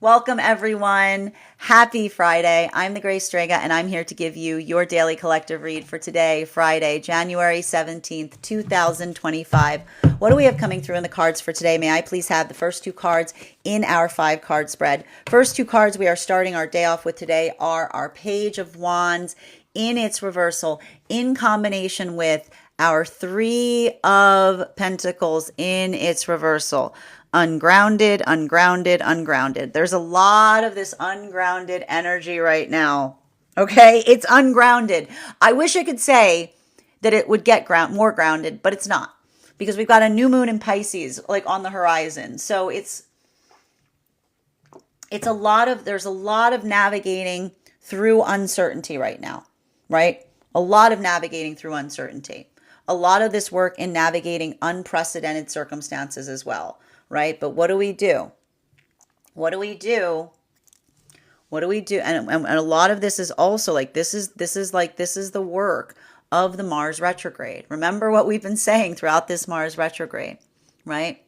Welcome, everyone. Happy Friday. I'm the Grace Strega, and I'm here to give you your daily collective read for today, Friday, January 17th, 2025. What do we have coming through in the cards for today? May I please have the first two cards in our 5-card spread? First two cards we are starting our day off with today are our Page of Wands in its reversal in combination with our Three of Pentacles in its reversal. Ungrounded, ungrounded, ungrounded. There's a lot of this ungrounded energy right now. Okay, it's ungrounded. I wish I could say that it would get more grounded, but it's not, because we've got a new moon in Pisces like on the horizon. So there's a lot of navigating through uncertainty right now, right? A lot of navigating through uncertainty. A lot of this work in navigating unprecedented circumstances as well. Right? But what do we do? What do we do? What do we do? And a lot of this is also like, this is the work of the Mars retrograde. Remember what we've been saying throughout this Mars retrograde, right?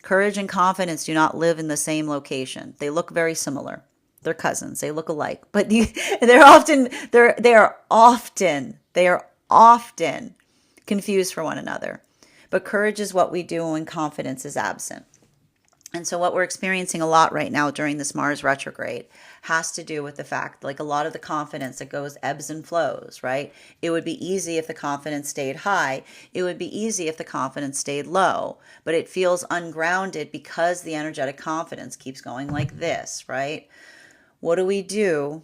Courage and confidence do not live in the same location. They look very similar. They're cousins. They look alike, but they are often confused for one another. But courage is what we do when confidence is absent. And so what we're experiencing a lot right now during this Mars retrograde has to do with the fact, like a lot of the confidence that goes ebbs and flows, right? It would be easy if the confidence stayed high. It would be easy if the confidence stayed low. But it feels ungrounded because the energetic confidence keeps going like this, right? What do we do?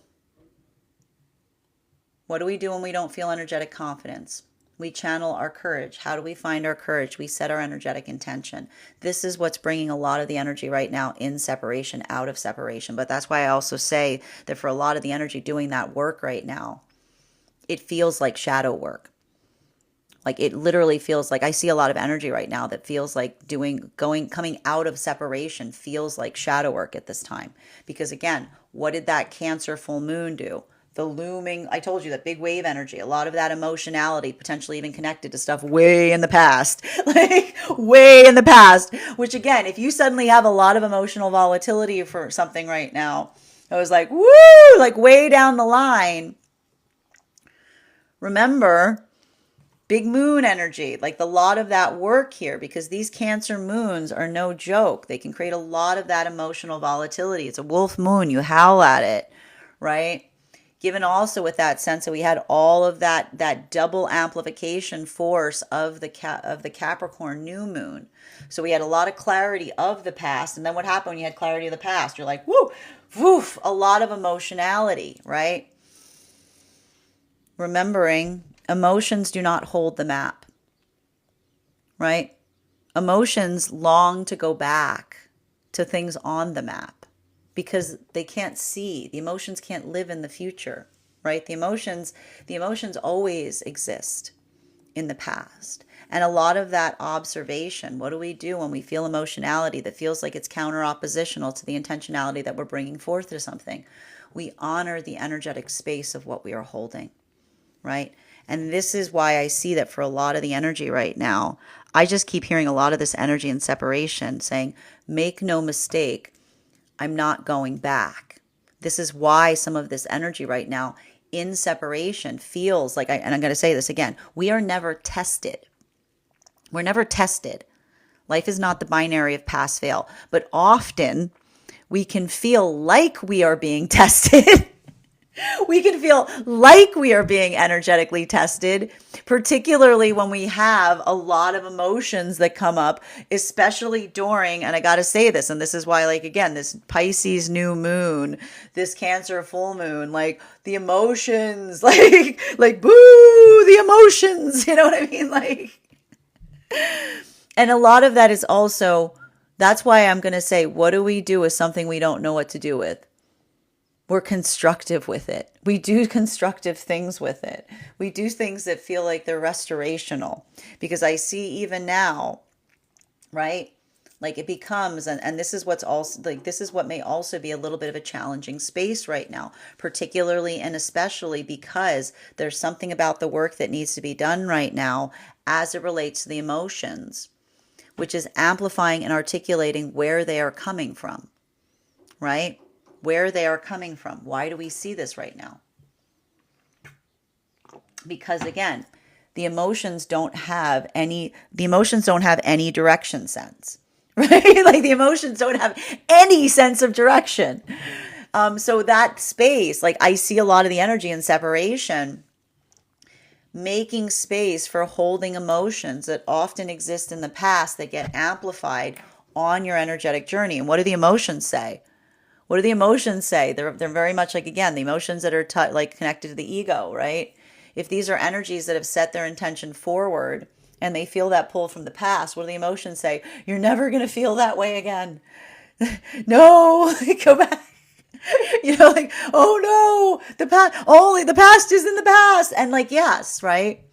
What do we do when we don't feel energetic confidence? We channel our courage. How do we find our courage? We set our energetic intention. This is what's bringing a lot of the energy right now in separation, out of separation. But that's why I also say that for a lot of the energy doing that work right now, it feels like shadow work. Like it literally feels like, I see a lot of energy right now that feels like coming out of separation feels like shadow work at this time. Because again, what did that Cancer full moon do? The looming, I told you, that big wave energy, a lot of that emotionality, potentially even connected to stuff way in the past, like way in the past, which again, if you suddenly have a lot of emotional volatility for something right now, I was like, woo, like way down the line. Remember, big moon energy, like a lot of that work here, because these Cancer moons are no joke. They can create a lot of that emotional volatility. It's a wolf moon. You howl at it, right? Given also with that sense that we had all of that double amplification force of the Capricorn new moon. So we had a lot of clarity of the past. And then what happened when you had clarity of the past? You're like, woo, woof, a lot of emotionality, right? Remembering, emotions do not hold the map, right? Emotions long to go back to things on the map, because they can't see. The emotions can't live in the future, right? The emotions always exist in the past. And a lot of that observation, what do we do when we feel emotionality that feels like it's counter oppositional to the intentionality that we're bringing forth to something? We honor the energetic space of what we are holding, right? And this is why I see that for a lot of the energy right now, I just keep hearing a lot of this energy in separation saying, make no mistake, I'm not going back. This is why some of this energy right now in separation feels like, and I'm going to say this again, we are never tested. We're never tested. Life is not the binary of pass fail, but often we can feel like we are being tested. We can feel like we are being energetically tested, particularly when we have a lot of emotions that come up, especially during, and I got to say this, and this is why, like, again, this Pisces new moon, this Cancer full moon, like the emotions, like boo, the emotions, you know what I mean? Like, and a lot of that is also, that's why I'm going to say, what do we do with something we don't know what to do with? We're constructive with it. We do constructive things with it. We do things that feel like they're restorational, because I see even now, right? Like it becomes, and this is what's also, like, this is what may also be a little bit of a challenging space right now, particularly and especially because there's something about the work that needs to be done right now as it relates to the emotions, which is amplifying and articulating where they are coming from. right? Where they are coming from. Why do we see this right now? Because again, the emotions don't have any direction sense, right? Like the emotions don't have any sense of direction. So that space, like I see a lot of the energy in separation, making space for holding emotions that often exist in the past that get amplified on your energetic journey. And what do the emotions say? What do the emotions say? They're very much like, again, the emotions that are like connected to the ego, right? If these are energies that have set their intention forward and they feel that pull from the past, what do the emotions say? You're never going to feel that way again. No, go back. Like, oh no, the past is in the past. And like, yes, right?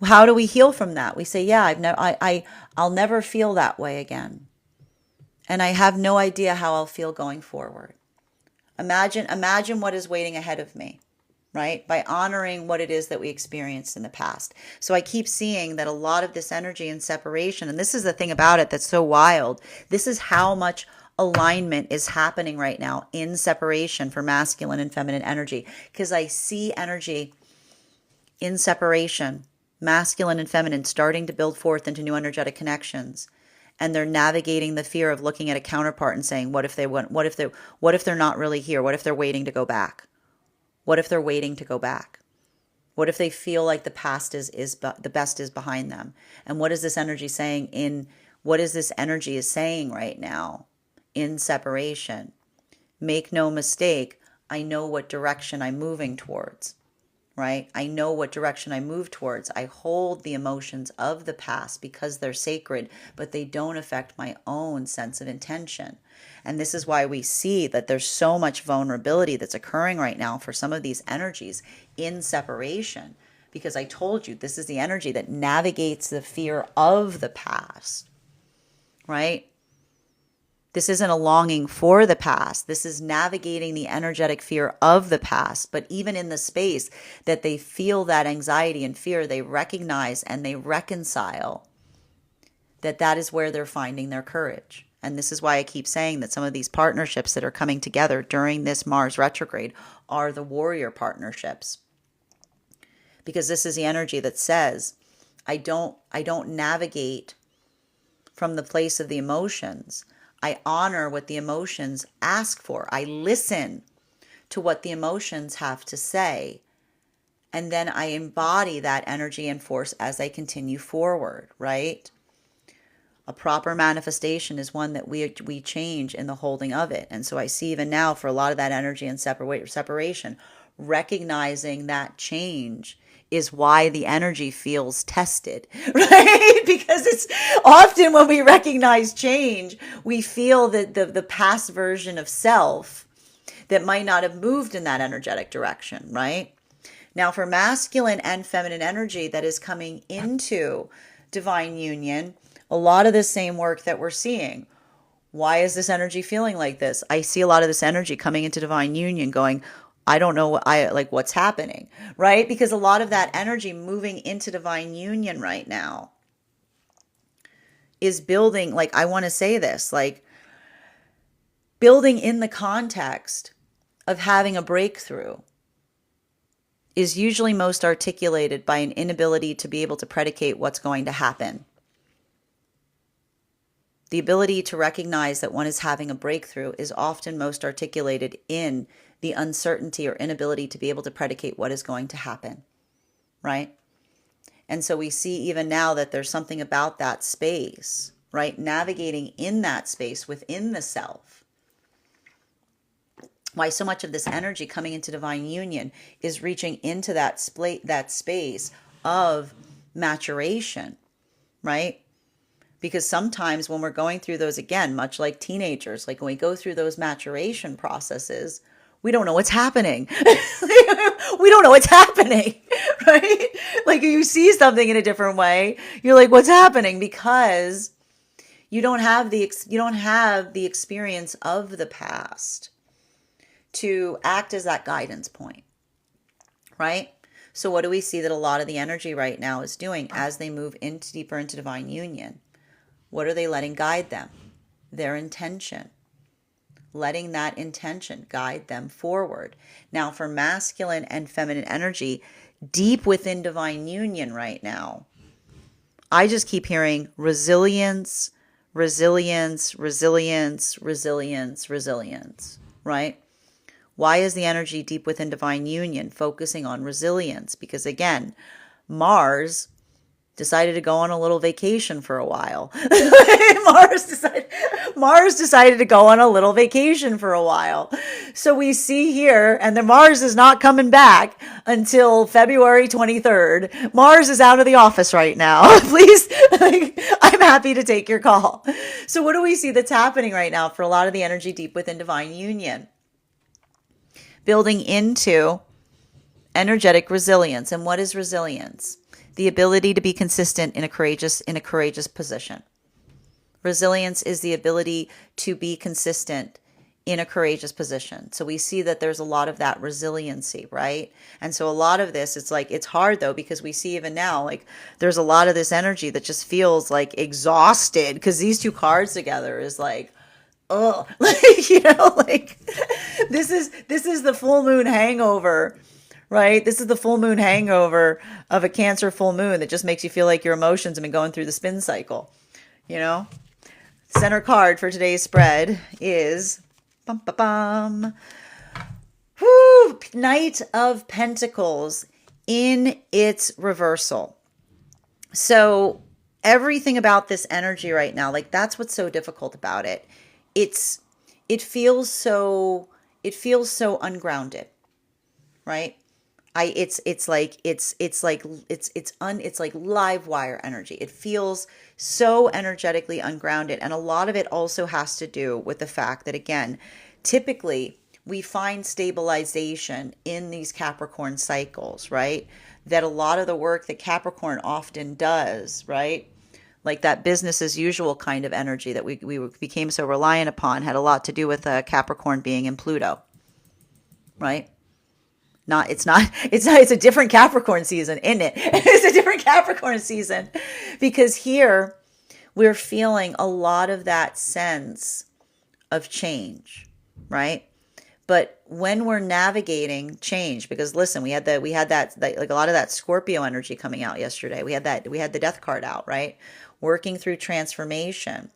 How do we heal from that? We say, yeah, I'll never feel that way again. And I have no idea how I'll feel going forward. Imagine what is waiting ahead of me, right? By honoring what it is that we experienced in the past. So I keep seeing that a lot of this energy and separation, and this is the thing about it that's so wild. This is how much alignment is happening right now in separation for masculine and feminine energy. Because I see energy in separation, masculine and feminine, starting to build forth into new energetic connections. And they're navigating the fear of looking at a counterpart and saying, what if they're not really here? What if they're waiting to go back? What if they're waiting to go back? What if they feel like the past is the best is behind them? And what is this energy saying what is this energy is saying right now in separation? Make no mistake, I know what direction I'm moving towards. Right? I know what direction I move towards. I hold the emotions of the past because they're sacred, but they don't affect my own sense of intention. And this is why we see that there's so much vulnerability that's occurring right now for some of these energies in separation. Because I told you, this is the energy that navigates the fear of the past, right? This isn't a longing for the past. This is navigating the energetic fear of the past. But even in the space that they feel that anxiety and fear, they recognize and they reconcile that is where they're finding their courage. And this is why I keep saying that some of these partnerships that are coming together during this Mars retrograde are the warrior partnerships. Because this is the energy that says, I don't navigate from the place of the emotions. I honor what the emotions ask for. I listen to what the emotions have to say. And then I embody that energy and force as I continue forward, right? A proper manifestation is one that we change in the holding of it. And so I see even now for a lot of that energy and separation, recognizing that change is why the energy feels tested, right? Because it's often when we recognize change, we feel that the past version of self that might not have moved in that energetic direction, right? Now for masculine and feminine energy that is coming into divine union, a lot of the same work that we're seeing. Why is this energy feeling like this? I see a lot of this energy coming into divine union going, I don't know what's happening, right? Because a lot of that energy moving into divine union right now is building, like, I want to say this, like building in the context of having a breakthrough is usually most articulated by an inability to be able to predicate what's going to happen. The ability to recognize that one is having a breakthrough is often most articulated in the uncertainty or inability to be able to predicate what is going to happen, right? And so we see even now that there's something about that space, right? Navigating in that space within the self. Why so much of this energy coming into divine union is reaching into that space of maturation, right? Because sometimes when we're going through those, again, much like teenagers, like when we go through those maturation processes, we don't know what's happening. We don't know what's happening, right? Like you see something in a different way, you're like, what's happening? Because you don't have the experience of the past to act as that guidance point, right? So what do we see that a lot of the energy right now is doing as they move deeper into divine union? What are they letting guide them? Their intention. letting that intention guide them forward. Now, for masculine and feminine energy, deep within divine union right now, I just keep hearing resilience, resilience, resilience, resilience, resilience, right? Why is the energy deep within divine union focusing on resilience? Because again, Mars decided to go on a little vacation for a while. Mars decided to go on a little vacation for a while. So we see here, and the Mars is not coming back until February 23rd. Mars is out of the office right now. Please, I'm happy to take your call. So what do we see that's happening right now for a lot of the energy deep within divine union? Building into energetic resilience. And what is resilience? The ability to be consistent in a courageous position. Resilience is the ability to be consistent in a courageous position. So we see that there's a lot of that resiliency, right? And so a lot of this, it's hard though, because we see even now, like there's a lot of this energy that just feels like exhausted, because these two cards together is like, oh, like this is the full moon hangover, right? This is the full moon hangover of a Cancer full moon that just makes you feel like your emotions have been going through the spin cycle, Center card for today's spread is bum, bum, bum. Whew, Knight of Pentacles in its reversal. So everything about this energy right now, like that's what's so difficult about it. It feels so ungrounded, right? It's like live wire energy. It feels so energetically ungrounded. And a lot of it also has to do with the fact that, again, typically we find stabilization in these Capricorn cycles, right? That a lot of the work that Capricorn often does, right? Like that business as usual kind of energy that we became so reliant upon had a lot to do with Capricorn being in Pluto, right? It's a different Capricorn season, isn't it? It's a different Capricorn season because here we're feeling a lot of that sense of change, right? But when we're navigating change, because listen, we had that like a lot of that Scorpio energy coming out yesterday. We had the death card out, right? Working through transformation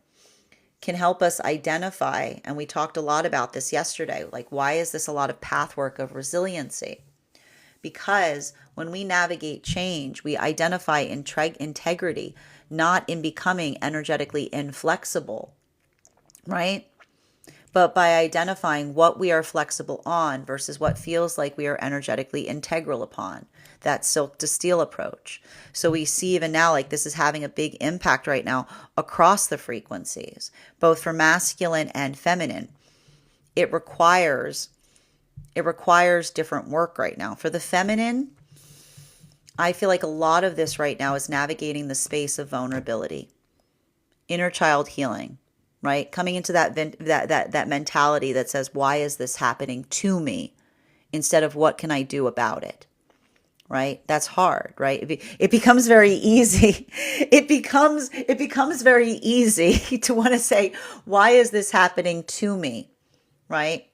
can help us identify, and we talked a lot about this yesterday, like why is this a lot of pathwork of resiliency? Because when we navigate change, we identify integrity, not in becoming energetically inflexible, right? But by identifying what we are flexible on versus what feels like we are energetically integral upon. That silk to steel approach. So we see even now, like this is having a big impact right now across the frequencies, both for masculine and feminine. It requires different work right now. For the feminine, I feel like a lot of this right now is navigating the space of vulnerability, inner child healing, right? Coming into that mentality that says, why is this happening to me? Instead of what can I do about it? Right? That's hard, right? It becomes very easy. It becomes very easy to want to say, why is this happening to me? Right?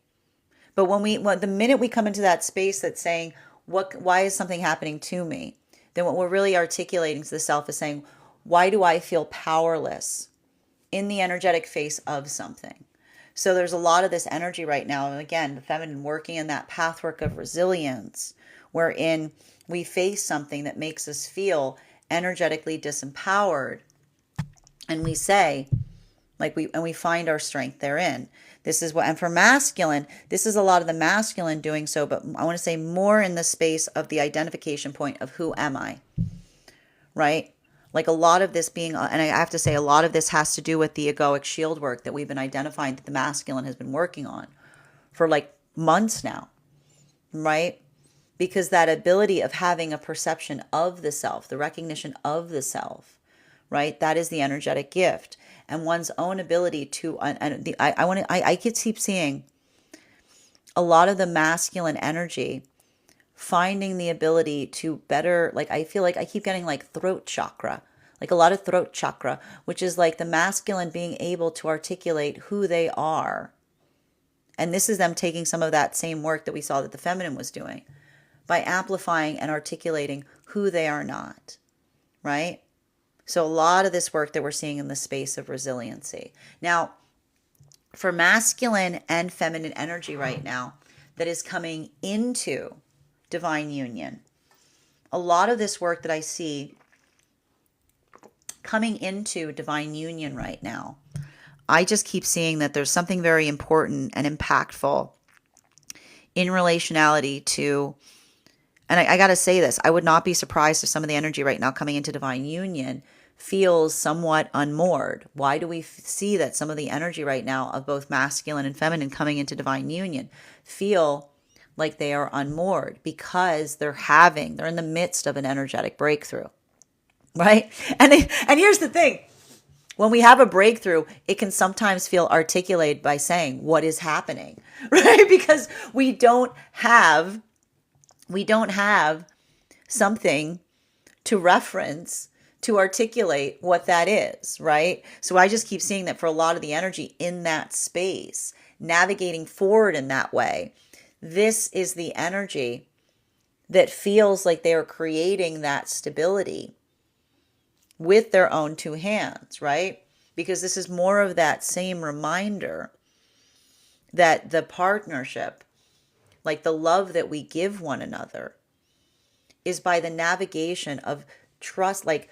But the minute we come into that space that's saying, why is something happening to me? Then what we're really articulating to the self is saying, why do I feel powerless in the energetic face of something? So there's a lot of this energy right now. And again, the feminine working in that pathwork of resilience, wherein we face something that makes us feel energetically disempowered. And we say, we find our strength therein. This is what, and for masculine, this is a lot of the masculine doing so, but I want to say more in the space of the identification point of who am I, right? Like a lot of this being, and I have to say a lot of this has to do with the egoic shield work that we've been identifying that the masculine has been working on for like months now, right? Because that ability of having a perception of the self, the recognition of the self, right? That is the energetic gift. And one's own ability to, I could keep seeing a lot of the masculine energy finding the ability to better, like I feel like I keep getting like throat chakra, like a lot of throat chakra, which is like the masculine being able to articulate who they are, And this is them taking some of that same work that we saw that the feminine was doing by amplifying and articulating who they are not, right? So a lot of this work that we're seeing in the space of resiliency. Now, for masculine and feminine energy right now that is coming into divine union, a lot of this work that I see coming into divine union right now, I just keep seeing that there's something very important and impactful in relationality to, and I got to say this, I would not be surprised if some of the energy right now coming into divine union feels somewhat unmoored. Why do we see that some of the energy right now of both masculine and feminine coming into divine union feel like they are unmoored? Because they're in the midst of an energetic breakthrough, right? And here's the thing. When we have a breakthrough, it can sometimes feel articulated by saying what is happening, right? Because we don't have something to reference to articulate what that is, right? So I just keep seeing that for a lot of the energy in that space, navigating forward in that way, this is the energy that feels like they are creating that stability with their own two hands, right? Because this is more of that same reminder that the partnership, like the love that we give one another, is by the navigation of trust, like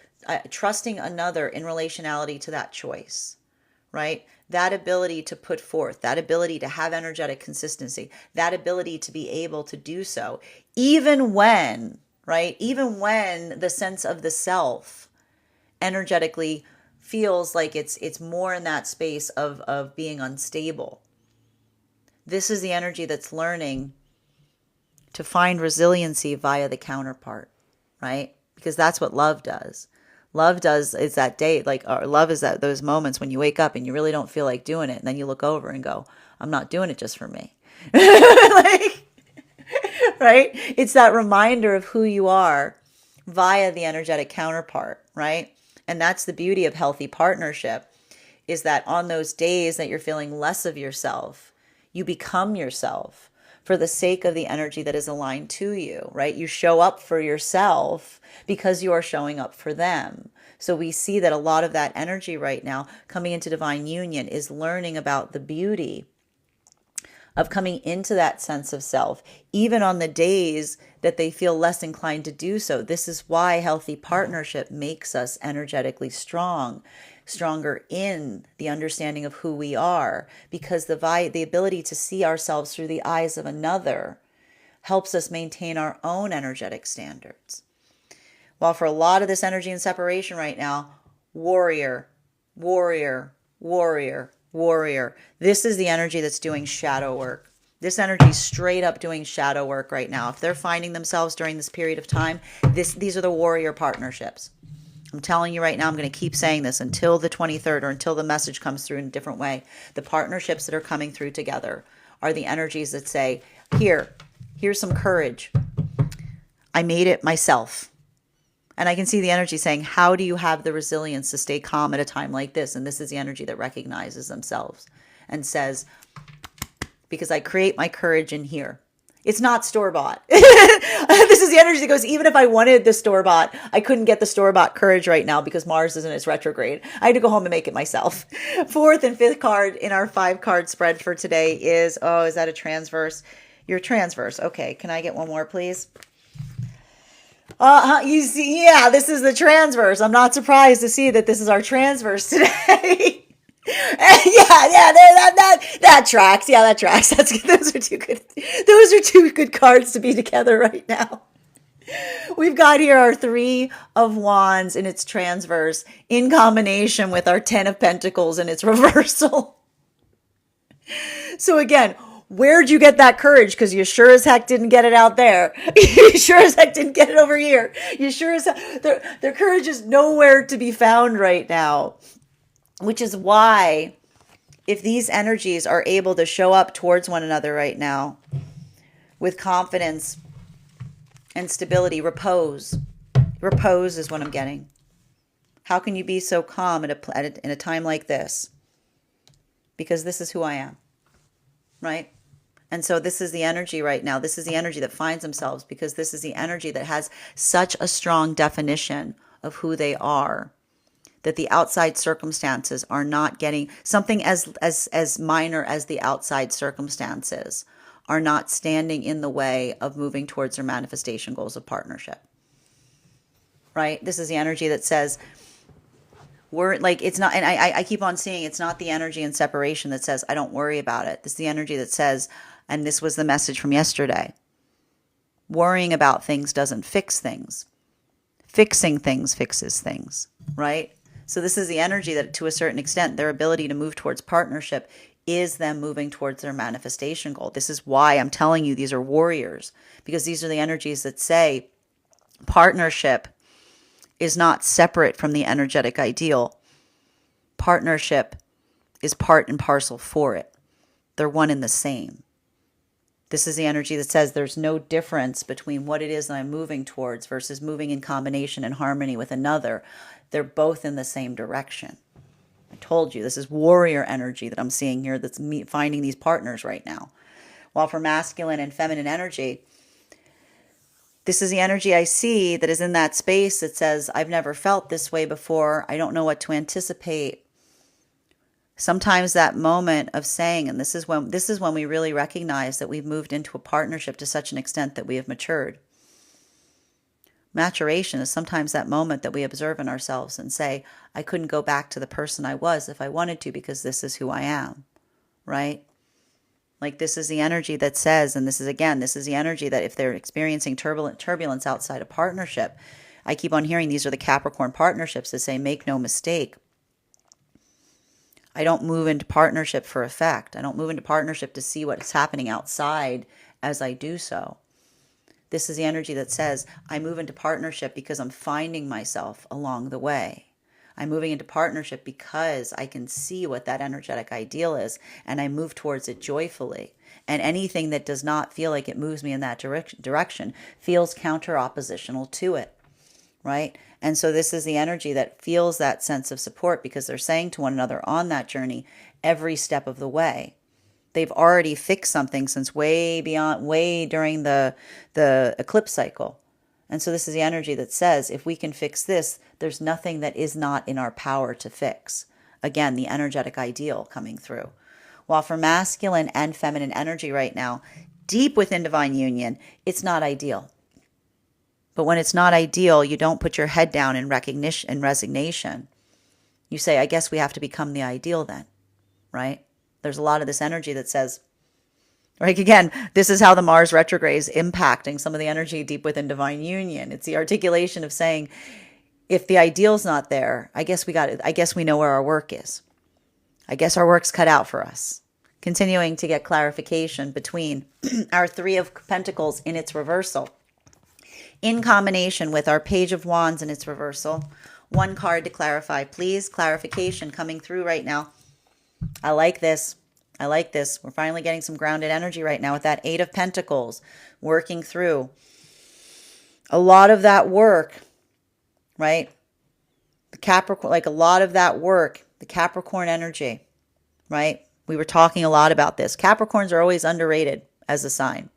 trusting another in relationality to that choice, right? That ability to put forth, that ability to have energetic consistency, that ability to be able to do so, even when, right? Even when the sense of the self energetically feels like it's more in that space of being unstable. This is the energy that's learning to find resiliency via the counterpart, right? Because that's what love does. Love does is that day, like, or love is that those moments when you wake up and you really don't feel like doing it, and then you look over and go, I'm not doing it just for me. Like, right? It's that reminder of who you are via the energetic counterpart, right? And that's the beauty of healthy partnership, is that on those days that you're feeling less of yourself, you become yourself for the sake of the energy that is aligned to you, right? You show up for yourself because you are showing up for them. So we see that a lot of that energy right now coming into divine union is learning about the beauty of coming into that sense of self, even on the days that they feel less inclined to do so. This is why healthy partnership makes us energetically stronger in the understanding of who we are, because the ability to see ourselves through the eyes of another helps us maintain our own energetic standards. While for a lot of this energy and separation right now, warrior, warrior, warrior, warrior. This is the energy that's doing shadow work. This energy is straight up doing shadow work right now. If they're finding themselves during this period of time, these are the warrior partnerships. I'm telling you right now, I'm going to keep saying this until the 23rd or until the message comes through in a different way. The partnerships that are coming through together are the energies that say, here's some courage. I made it myself. And I can see the energy saying, how do you have the resilience to stay calm at a time like this? And this is the energy that recognizes themselves and says, because I create my courage in here. It's not store-bought. This is the energy that goes, even if I wanted the store-bought, I couldn't get the store-bought courage right now because Mars is in its retrograde. I had to go home and make it myself. Fourth and fifth card in our 5-card spread for today is that a transverse? Your transverse. Okay, can I get one more, please? You see, yeah, this is the transverse. I'm not surprised to see that this is our transverse today. That tracks. Yeah, that tracks. That's good. Those are two good. Those are two good cards to be together right now. We've got here our 3 of Wands in its transverse in combination with our 10 of Pentacles in its reversal. So again, where'd you get that courage? Because you sure as heck didn't get it out there. You sure as heck didn't get it over here. You sure as heck, their courage is nowhere to be found right now. Which is why, if these energies are able to show up towards one another right now with confidence and stability, repose is what I'm getting. How can you be so calm in a time like this? Because this is who I am. right? And so this is the energy right now. This is the energy that finds themselves, because this is the energy that has such a strong definition of who they are, that the outside circumstances are not getting something as minor as the outside circumstances are not standing in the way of moving towards their manifestation goals of partnership. Right? This is the energy that says, we're like, it's not, and I keep on seeing it's not the energy in separation that says, I don't worry about it. This is the energy that says, and this was the message from yesterday, worrying about things doesn't fix things. Fixing things fixes things, right? So this is the energy that, to a certain extent, their ability to move towards partnership is them moving towards their manifestation goal. This is why I'm telling you these are warriors, because these are the energies that say partnership is not separate from the energetic ideal. Partnership is part and parcel for it. They're one and the same. This is the energy that says there's no difference between what it is that I'm moving towards versus moving in combination and harmony with another. They're both in the same direction. I told you, this is warrior energy that I'm seeing here, that's me finding these partners right now. While for masculine and feminine energy, this is the energy I see that is in that space that says, I've never felt this way before. I don't know what to anticipate. Sometimes that moment of saying, and this is when we really recognize that we've moved into a partnership to such an extent that we have matured. Maturation is sometimes that moment that we observe in ourselves and say, I couldn't go back to the person I was if I wanted to, because this is who I am, right? Like, this is the energy that says, and this is the energy that if they're experiencing turbulence outside of partnership, I keep on hearing these are the Capricorn partnerships that say, make no mistake. I don't move into partnership for effect. I don't move into partnership to see what's happening outside as I do so. This is the energy that says, I move into partnership because I'm finding myself along the way. I'm moving into partnership because I can see what that energetic ideal is, and I move towards it joyfully. And anything that does not feel like it moves me in that direction feels counter-oppositional to it, right? And so this is the energy that feels that sense of support, because they're saying to one another on that journey every step of the way. They've already fixed something since way during the eclipse cycle. And so this is the energy that says, if we can fix this, there's nothing that is not in our power to fix. Again, the energetic ideal coming through. While for masculine and feminine energy right now, deep within divine union, it's not ideal. But when it's not ideal, you don't put your head down in recognition and resignation. You say, I guess we have to become the ideal then, right? There's a lot of this energy that says, like, again, this is how the Mars retrograde is impacting some of the energy deep within divine union. It's the articulation of saying, if the ideal's not there, I guess we know where our work is. I guess our work's cut out for us. Continuing to get clarification between our Three of Pentacles in its reversal, in combination with our Page of Wands in its reversal. One card to clarify, please. Clarification coming through right now. I like this. We're finally getting some grounded energy right now with that Eight of Pentacles working through. A lot of that work, right? The Capricorn, like a lot of that work, the Capricorn energy, right? We were talking a lot about this. Capricorns are always underrated as a sign.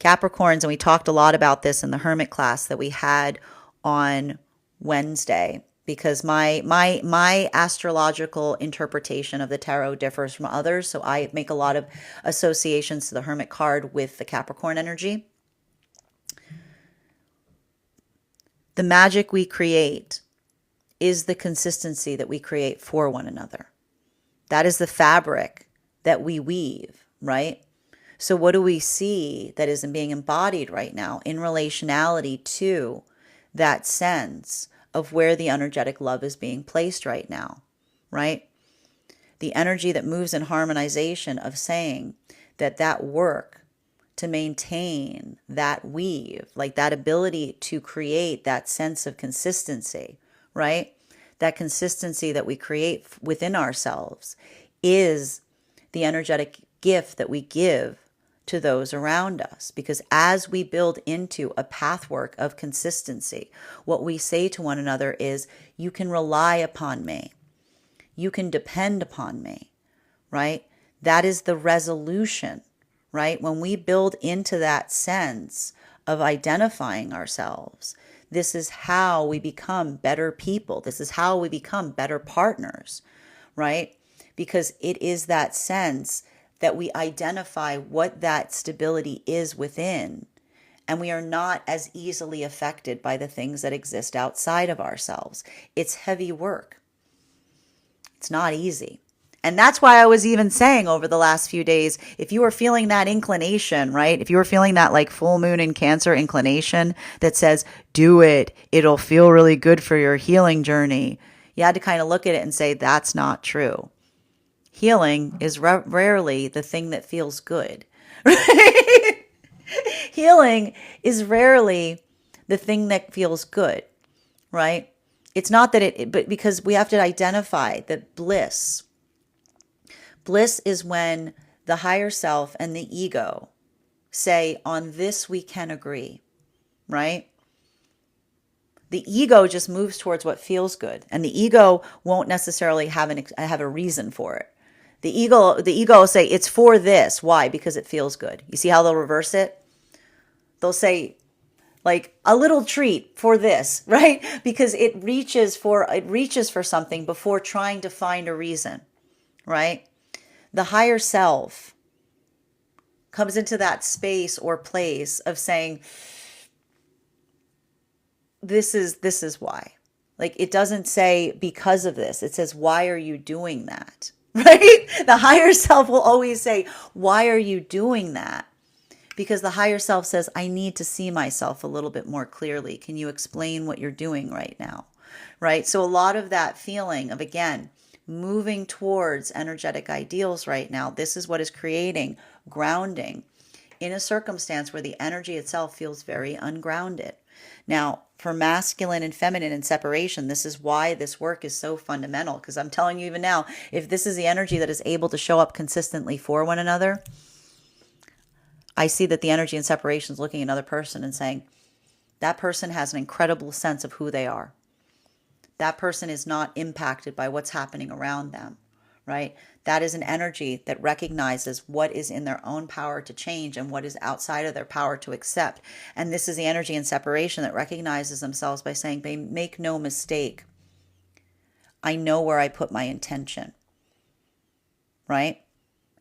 Capricorns, and we talked a lot about this in the Hermit class that we had on Wednesday, because my astrological interpretation of the tarot differs from others. So I make a lot of associations to the Hermit card with the Capricorn energy. The magic we create is the consistency that we create for one another. That is the fabric that we weave, right? So what do we see that is being embodied right now in relationality to that sense of where the energetic love is being placed right now, right? The energy that moves in harmonization of saying that work to maintain that weave, like that ability to create that sense of consistency, right? That consistency that we create within ourselves is the energetic gift that we give to those around us. Because as we build into a pathwork of consistency, what we say to one another is, you can rely upon me. You can depend upon me, right? That is the resolution, right? When we build into that sense of identifying ourselves, this is how we become better people. This is how we become better partners, right? Because it is that sense that we identify what that stability is within, and we are not as easily affected by the things that exist outside of ourselves. It's heavy work. It's not easy. And that's why I was even saying over the last few days, if you were feeling that inclination, right? If you were feeling that like full moon in Cancer inclination that says, do it, it'll feel really good for your healing journey. You had to kind of look at it and say, that's not true. Healing is rarely the thing that feels good, right? Healing is rarely the thing that feels good, right? It's not that but because we have to identify that bliss is when the higher self and the ego say, on this we can agree, right? The ego just moves towards what feels good, and the ego won't necessarily have a reason for it. The ego will say it's for this. Why? Because it feels good. You see how they'll reverse it? They'll say like a little treat for this, right? Because it reaches for something before trying to find a reason, right? The higher self comes into that space or place of saying, this is why. Like, it doesn't say because of this. It says, why are you doing that? Right? The higher self will always say, why are you doing that? Because the higher self says, I need to see myself a little bit more clearly. Can you explain what you're doing right now? Right? So a lot of that feeling of, again, moving towards energetic ideals right now, this is what is creating grounding in a circumstance where the energy itself feels very ungrounded. Now, for masculine and feminine and separation, this is why this work is so fundamental. Because I'm telling you even now, if this is the energy that is able to show up consistently for one another, I see that the energy in separation is looking at another person and saying, that person has an incredible sense of who they are. That person is not impacted by what's happening around them, right? That is an energy that recognizes what is in their own power to change and what is outside of their power to accept. And this is the energy in separation that recognizes themselves by saying, make no mistake, I know where I put my intention, right?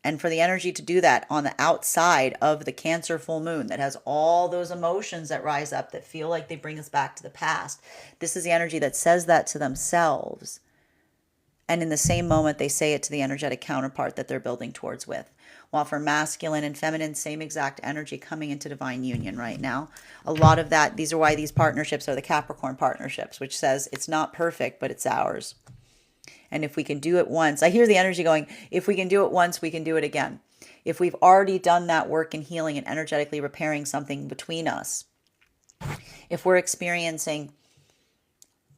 And for the energy to do that on the outside of the Cancer full moon that has all those emotions that rise up that feel like they bring us back to the past, this is the energy that says that to themselves. And in the same moment, they say it to the energetic counterpart that they're building towards with. While for masculine and feminine, same exact energy coming into divine union right now. A lot of that, these are why these partnerships are the Capricorn partnerships, which says it's not perfect, but it's ours. And if we can do it once, I hear the energy going, if we can do it once, we can do it again. If we've already done that work in healing and energetically repairing something between us, if we're experiencing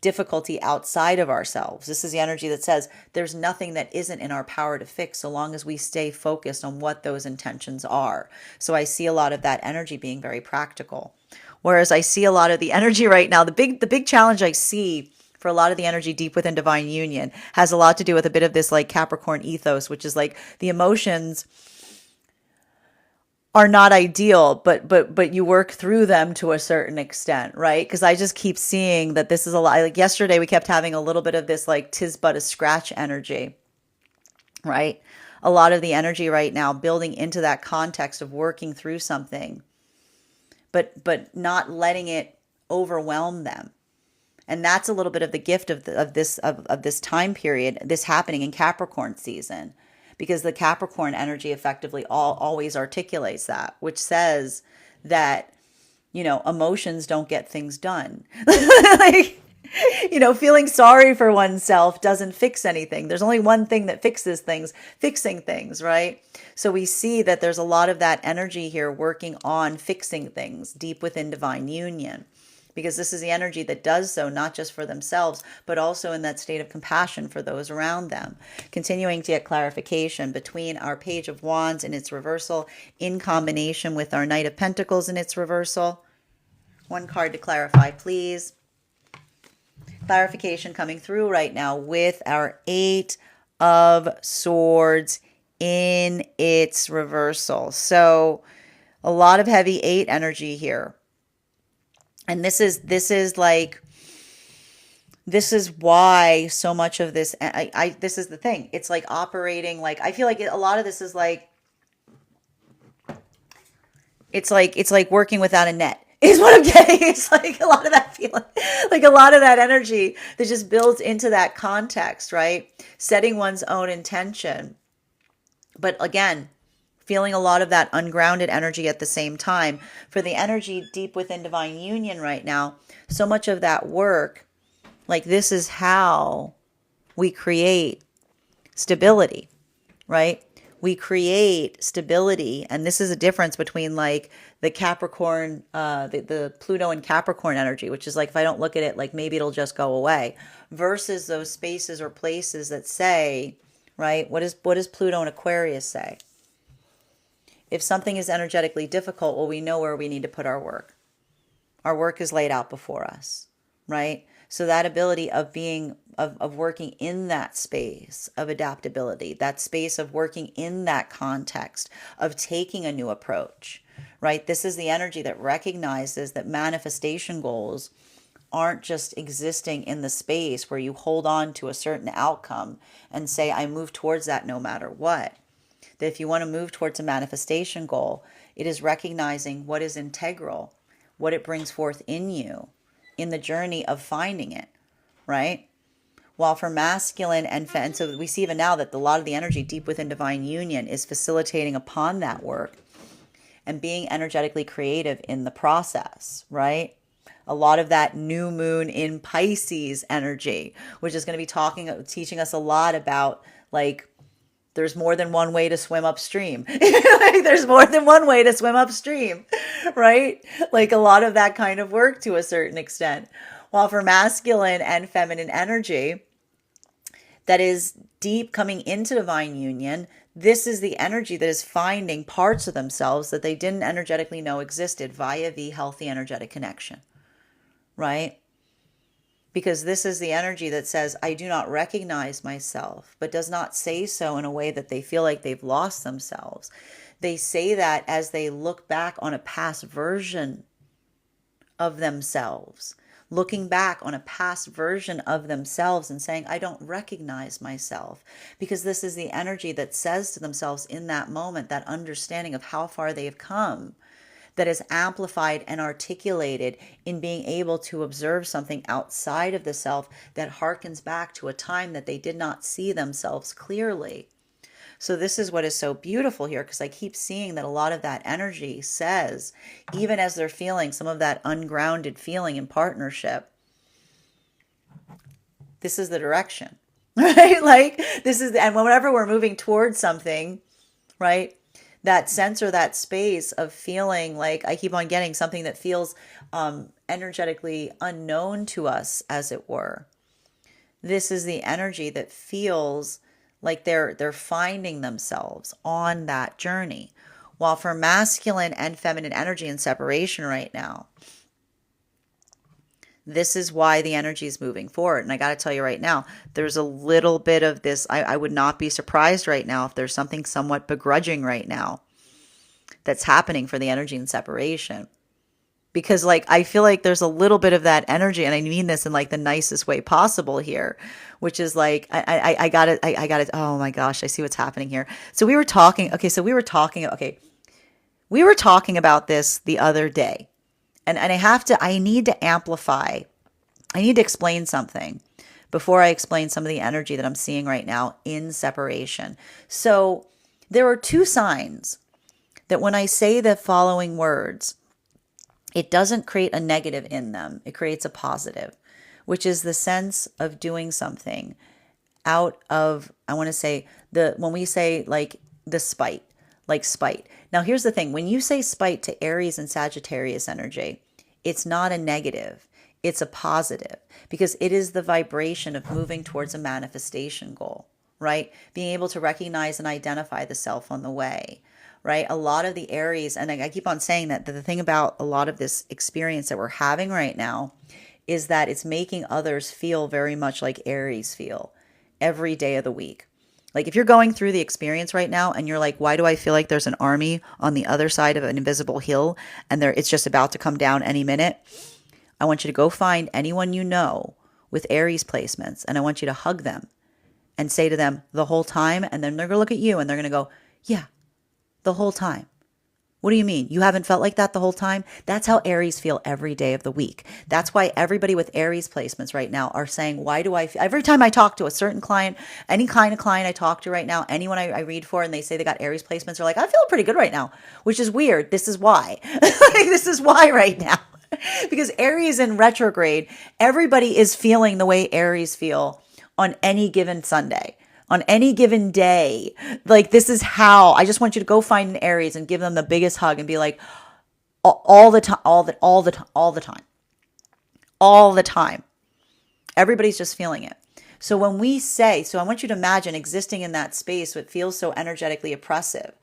difficulty outside of ourselves, this is the energy that says there's nothing that isn't in our power to fix so long as we stay focused on what those intentions are. So I see a lot of that energy being very practical. Whereas I see a lot of the energy right now, the big challenge I see for a lot of the energy deep within divine union has a lot to do with a bit of this like Capricorn ethos, which is like the emotions are not ideal, but you work through them to a certain extent, right? Because I just keep seeing that this is a lot. Like yesterday, we kept having a little bit of this like tis but a scratch energy, right? A lot of the energy right now building into that context of working through something, but not letting it overwhelm them. And that's a little bit of the gift of this time period, this happening in Capricorn season. Because the Capricorn energy effectively always articulates that, which says that, emotions don't get things done. Like, feeling sorry for oneself doesn't fix anything. There's only one thing that fixes things, fixing things, right? So we see that there's a lot of that energy here working on fixing things deep within divine union. Because this is the energy that does so, not just for themselves, but also in that state of compassion for those around them. Continuing to get clarification between our Page of Wands in its reversal in combination with our Knight of Pentacles in its reversal. One card to clarify, please. Clarification coming through right now with our Eight of Swords in its reversal. So a lot of heavy 8 energy here. And this is why so much of this, this is the thing. It's like operating, like, I feel like a lot of this is like, it's like working without a net is what I'm getting. It's like a lot of that feeling, like a lot of that energy that just builds into that context, right? Setting one's own intention. But again, feeling a lot of that ungrounded energy at the same time. For the energy deep within divine union right now, so much of that work, like, this is how we create stability, right? We create stability. And this is a difference between like the Capricorn, the Pluto and Capricorn energy, which is like, if I don't look at it, like maybe it'll just go away, versus those spaces or places that say, right? What does Pluto and Aquarius say? If something is energetically difficult, well, we know where we need to put our work. Our work is laid out before us, right? So that ability of being, of working in that space of adaptability, that space of working in that context, of taking a new approach, right? This is the energy that recognizes that manifestation goals aren't just existing in the space where you hold on to a certain outcome and say, I move towards that no matter what. That if you want to move towards a manifestation goal, it is recognizing what is integral, what it brings forth in you, in the journey of finding it, right? While for masculine and so we see even now that a lot of the energy deep within divine union is facilitating upon that work and being energetically creative in the process, right? A lot of that new moon in Pisces energy, which is going to be teaching us a lot about, like, there's more than one way to swim upstream. Like, there's more than one way to swim upstream, right? Like a lot of that kind of work to a certain extent. While for masculine and feminine energy that is deep coming into divine union, this is the energy that is finding parts of themselves that they didn't energetically know existed via the healthy energetic connection, right? Because this is the energy that says, I do not recognize myself, but does not say so in a way that they feel like they've lost themselves. They say that as they look back on a past version of themselves, looking back on a past version of themselves and saying, I don't recognize myself. Because this is the energy that says to themselves in that moment, that understanding of how far they've come, that is amplified and articulated in being able to observe something outside of the self that harkens back to a time that they did not see themselves clearly. So this is what is so beautiful here, because I keep seeing that a lot of that energy says, even as they're feeling some of that ungrounded feeling in partnership, this is the direction, right? Like, this is, and whenever we're moving towards something, right? That sense or that space of feeling like, I keep on getting something that feels energetically unknown to us, as it were. This is the energy that feels like they're finding themselves on that journey. While for masculine and feminine energy in separation right now, this is why the energy is moving forward. And I got to tell you right now, there's a little bit of this. I would not be surprised right now if there's something somewhat begrudging right now that's happening for the energy in separation. Because, like, I feel like there's a little bit of that energy, and I mean this in like the nicest way possible here, which is like, I got it. Oh my gosh, I see what's happening here. So we were talking about this the other day. And I need to amplify, I need to explain something before I explain some of the energy that I'm seeing right now in separation. So there are two signs that when I say the following words, it doesn't create a negative in them. It creates a positive, which is the sense of doing something out of, I want to say, when we say like the spite, like spite. Now, here's the thing. When you say spite to Aries and Sagittarius energy, it's not a negative. It's a positive, because it is the vibration of moving towards a manifestation goal, right? Being able to recognize and identify the self on the way, right? A lot of the Aries, and I keep on saying that the thing about a lot of this experience that we're having right now is that it's making others feel very much like Aries feel every day of the week. Like if you're going through the experience right now and you're like, why do I feel like there's an army on the other side of an invisible hill and it's just about to come down any minute? I want you to go find anyone you know with Aries placements, and I want you to hug them and say to them the whole time, and then they're going to look at you and they're going to go, yeah, the whole time. What do you mean? You haven't felt like that the whole time? That's how Aries feel every day of the week. That's why everybody with Aries placements right now are saying, why do I feel? Every time I talk to a certain client, any kind of client I talk to right now, anyone I read for and they say they got Aries placements, they're like, I feel pretty good right now, which is weird. This is why. This is why right now. Because Aries in retrograde, everybody is feeling the way Aries feel on any given Sunday, on any given day. Like this is how I just want you to go find an Aries and give them the biggest hug and be like, all the time, all the time, all the time, all the time. Everybody's just feeling it. So when we say, so I want you to imagine existing in that space that feels so energetically oppressive.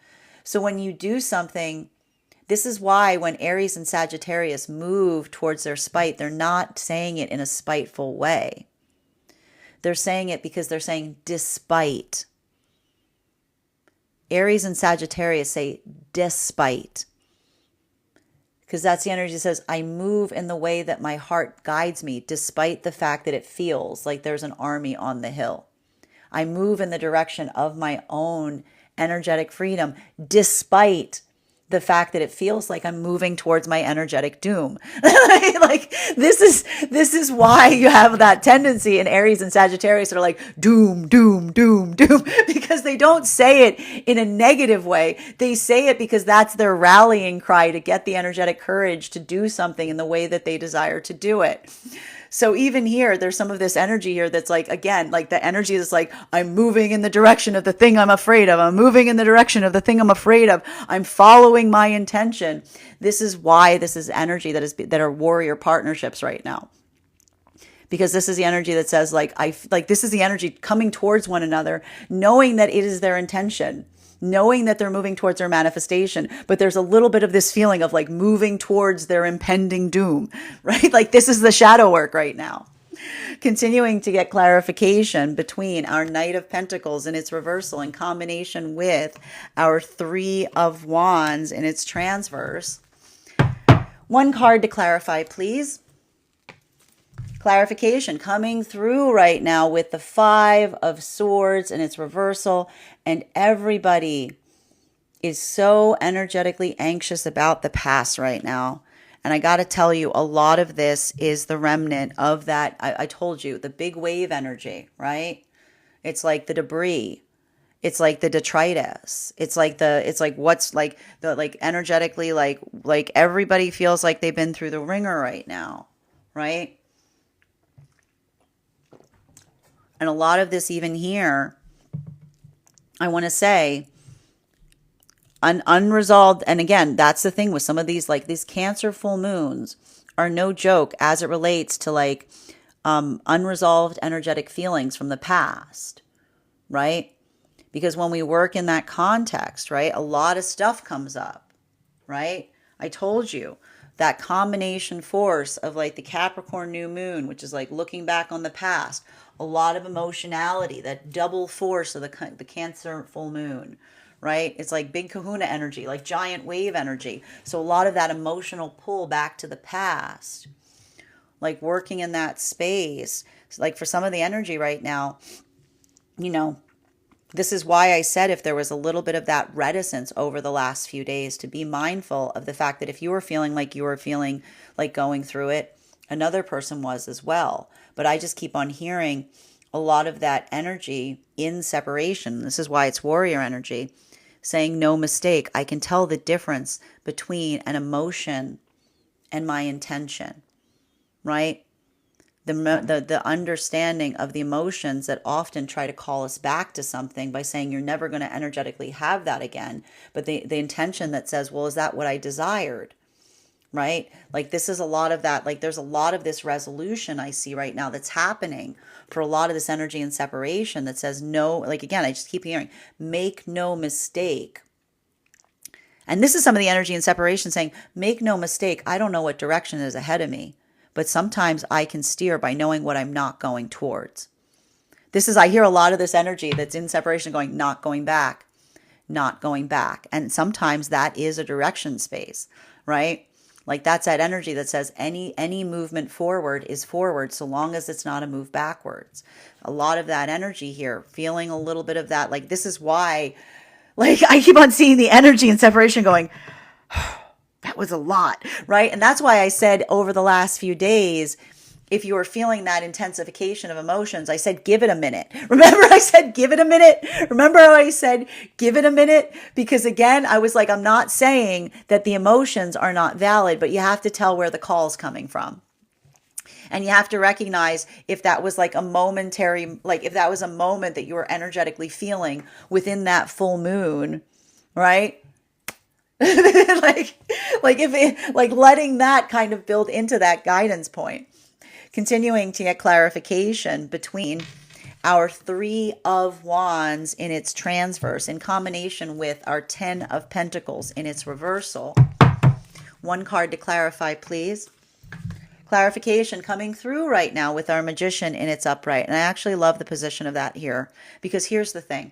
So when you do something, this is why when Aries and Sagittarius move towards their spite, they're not saying it in a spiteful way. They're saying it because they're saying despite. Aries and Sagittarius say despite. Because that's the energy that says, I move in the way that my heart guides me, despite the fact that it feels like there's an army on the hill. I move in the direction of my own energetic freedom, despite the fact that it feels like I'm moving towards my energetic doom. Like this is why you have that tendency in Aries and Sagittarius that are like doom, doom, doom, doom, because they don't say it in a negative way. They say it because that's their rallying cry to get the energetic courage to do something in the way that they desire to do it. So even here, there's some of this energy here that's like, again, like the energy that's like, I'm moving in the direction of the thing I'm afraid of. I'm moving in the direction of the thing I'm afraid of. I'm following my intention. This is why this is energy that are warrior partnerships right now. Because this is the energy that says this is the energy coming towards one another, knowing that it is their intention, knowing that they're moving towards their manifestation, but there's a little bit of this feeling of like moving towards their impending doom, right? Like this is the shadow work right now. Continuing to get clarification between our Knight of Pentacles in its reversal in combination with our Three of Wands in its transverse. One card to clarify, please. Clarification coming through right now with the Five of Swords in its reversal, and everybody is so energetically anxious about the past right now. And I got to tell you, a lot of this is the remnant of that. I told you, the big wave energy, right? It's like the debris. It's like the detritus. It's like what's like the, like energetically, like everybody feels like they've been through the ringer right now, right? And a lot of this even here, I want to say, unresolved. And again, that's the thing with some of these, like these Cancer full moons are no joke as it relates to like unresolved energetic feelings from the past, right? Because when we work in that context, right, a lot of stuff comes up, right? I told you that combination force of like the Capricorn new moon, which is like looking back on the past, a lot of emotionality, that double force of the Cancer full moon, right? It's like big kahuna energy, like giant wave energy. So a lot of that emotional pull back to the past, like working in that space, like for some of the energy right now, you know, this is why I said if there was a little bit of that reticence over the last few days, to be mindful of the fact that if you were feeling like going through it, another person was as well. But I just keep on hearing a lot of that energy in separation. This is why it's warrior energy, saying no mistake. I can tell the difference between an emotion and my intention, right? The understanding of the emotions that often try to call us back to something by saying you're never going to energetically have that again. But the intention that says, well, is that what I desired? Right? Like this is a lot of that. Like there's a lot of this resolution I see right now that's happening for a lot of this energy and separation that says no. Like again, I just keep hearing, make no mistake. And this is some of the energy and separation saying, make no mistake. I don't know what direction is ahead of me, but sometimes I can steer by knowing what I'm not going towards. I hear a lot of this energy that's in separation going, not going back, not going back. And sometimes that is a direction space, right? Like that's that energy that says any movement forward is forward so long as it's not a move backwards. A lot of that energy here, feeling a little bit of that, like this is why, like I keep on seeing the energy in separation going, that was a lot, right? And that's why I said over the last few days, if you are feeling that intensification of emotions, I said, give it a minute. Remember, I said, give it a minute. Remember how I said, give it a minute? Because again, I was like, I'm not saying that the emotions are not valid, but you have to tell where the call's coming from. And you have to recognize if that was like a momentary, like if that was a moment that you were energetically feeling within that full moon, right? like if it, like letting that kind of build into that guidance point. Continuing to get clarification between our 3 of Wands in its transverse in combination with our 10 of Pentacles in its reversal. One card to clarify, please. Clarification coming through right now with our Magician in its upright. And I actually love the position of that here, because here's the thing.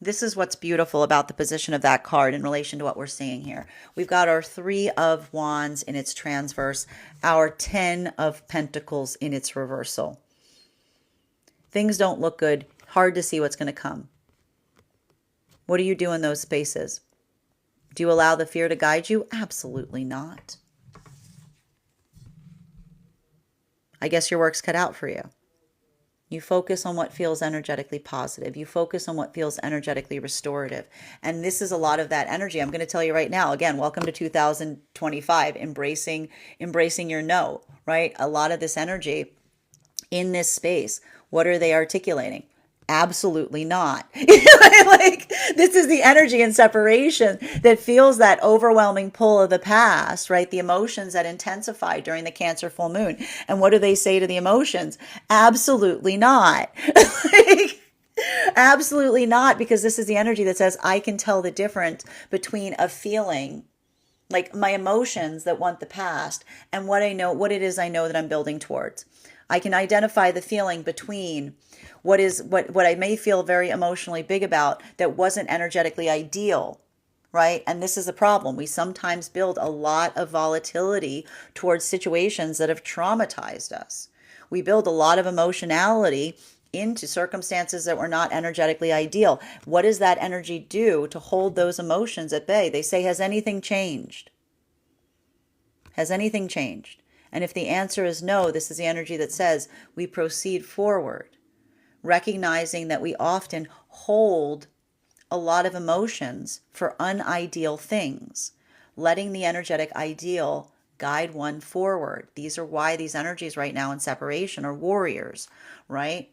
This is what's beautiful about the position of that card in relation to what we're seeing here. We've got our 3 of Wands in its transverse, our 10 of Pentacles in its reversal. Things don't look good. Hard to see what's going to come. What do you do in those spaces? Do you allow the fear to guide you? Absolutely not. I guess your work's cut out for you. You focus on what feels energetically positive. You focus on what feels energetically restorative. And this is a lot of that energy. I'm going to tell you right now, again, welcome to 2025, embracing your no, right? A lot of this energy in this space, what are they articulating? Absolutely not. Like this is the energy in separation that feels that overwhelming pull of the past, right? The emotions that intensify during the Cancer full moon. And what do they say to the emotions? Absolutely not. Like, absolutely not, because this is the energy that says I can tell the difference between a feeling, like my emotions that want the past, and what it is I know that I'm building towards. I can identify the feeling between what I may feel very emotionally big about that wasn't energetically ideal, right? And this is a problem. We sometimes build a lot of volatility towards situations that have traumatized us. We build a lot of emotionality into circumstances that were not energetically ideal. What does that energy do to hold those emotions at bay? They say, has anything changed? Has anything changed? And if the answer is no, this is the energy that says we proceed forward, recognizing that we often hold a lot of emotions for unideal things, letting the energetic ideal guide one forward. These are why these energies right now in separation are warriors, right?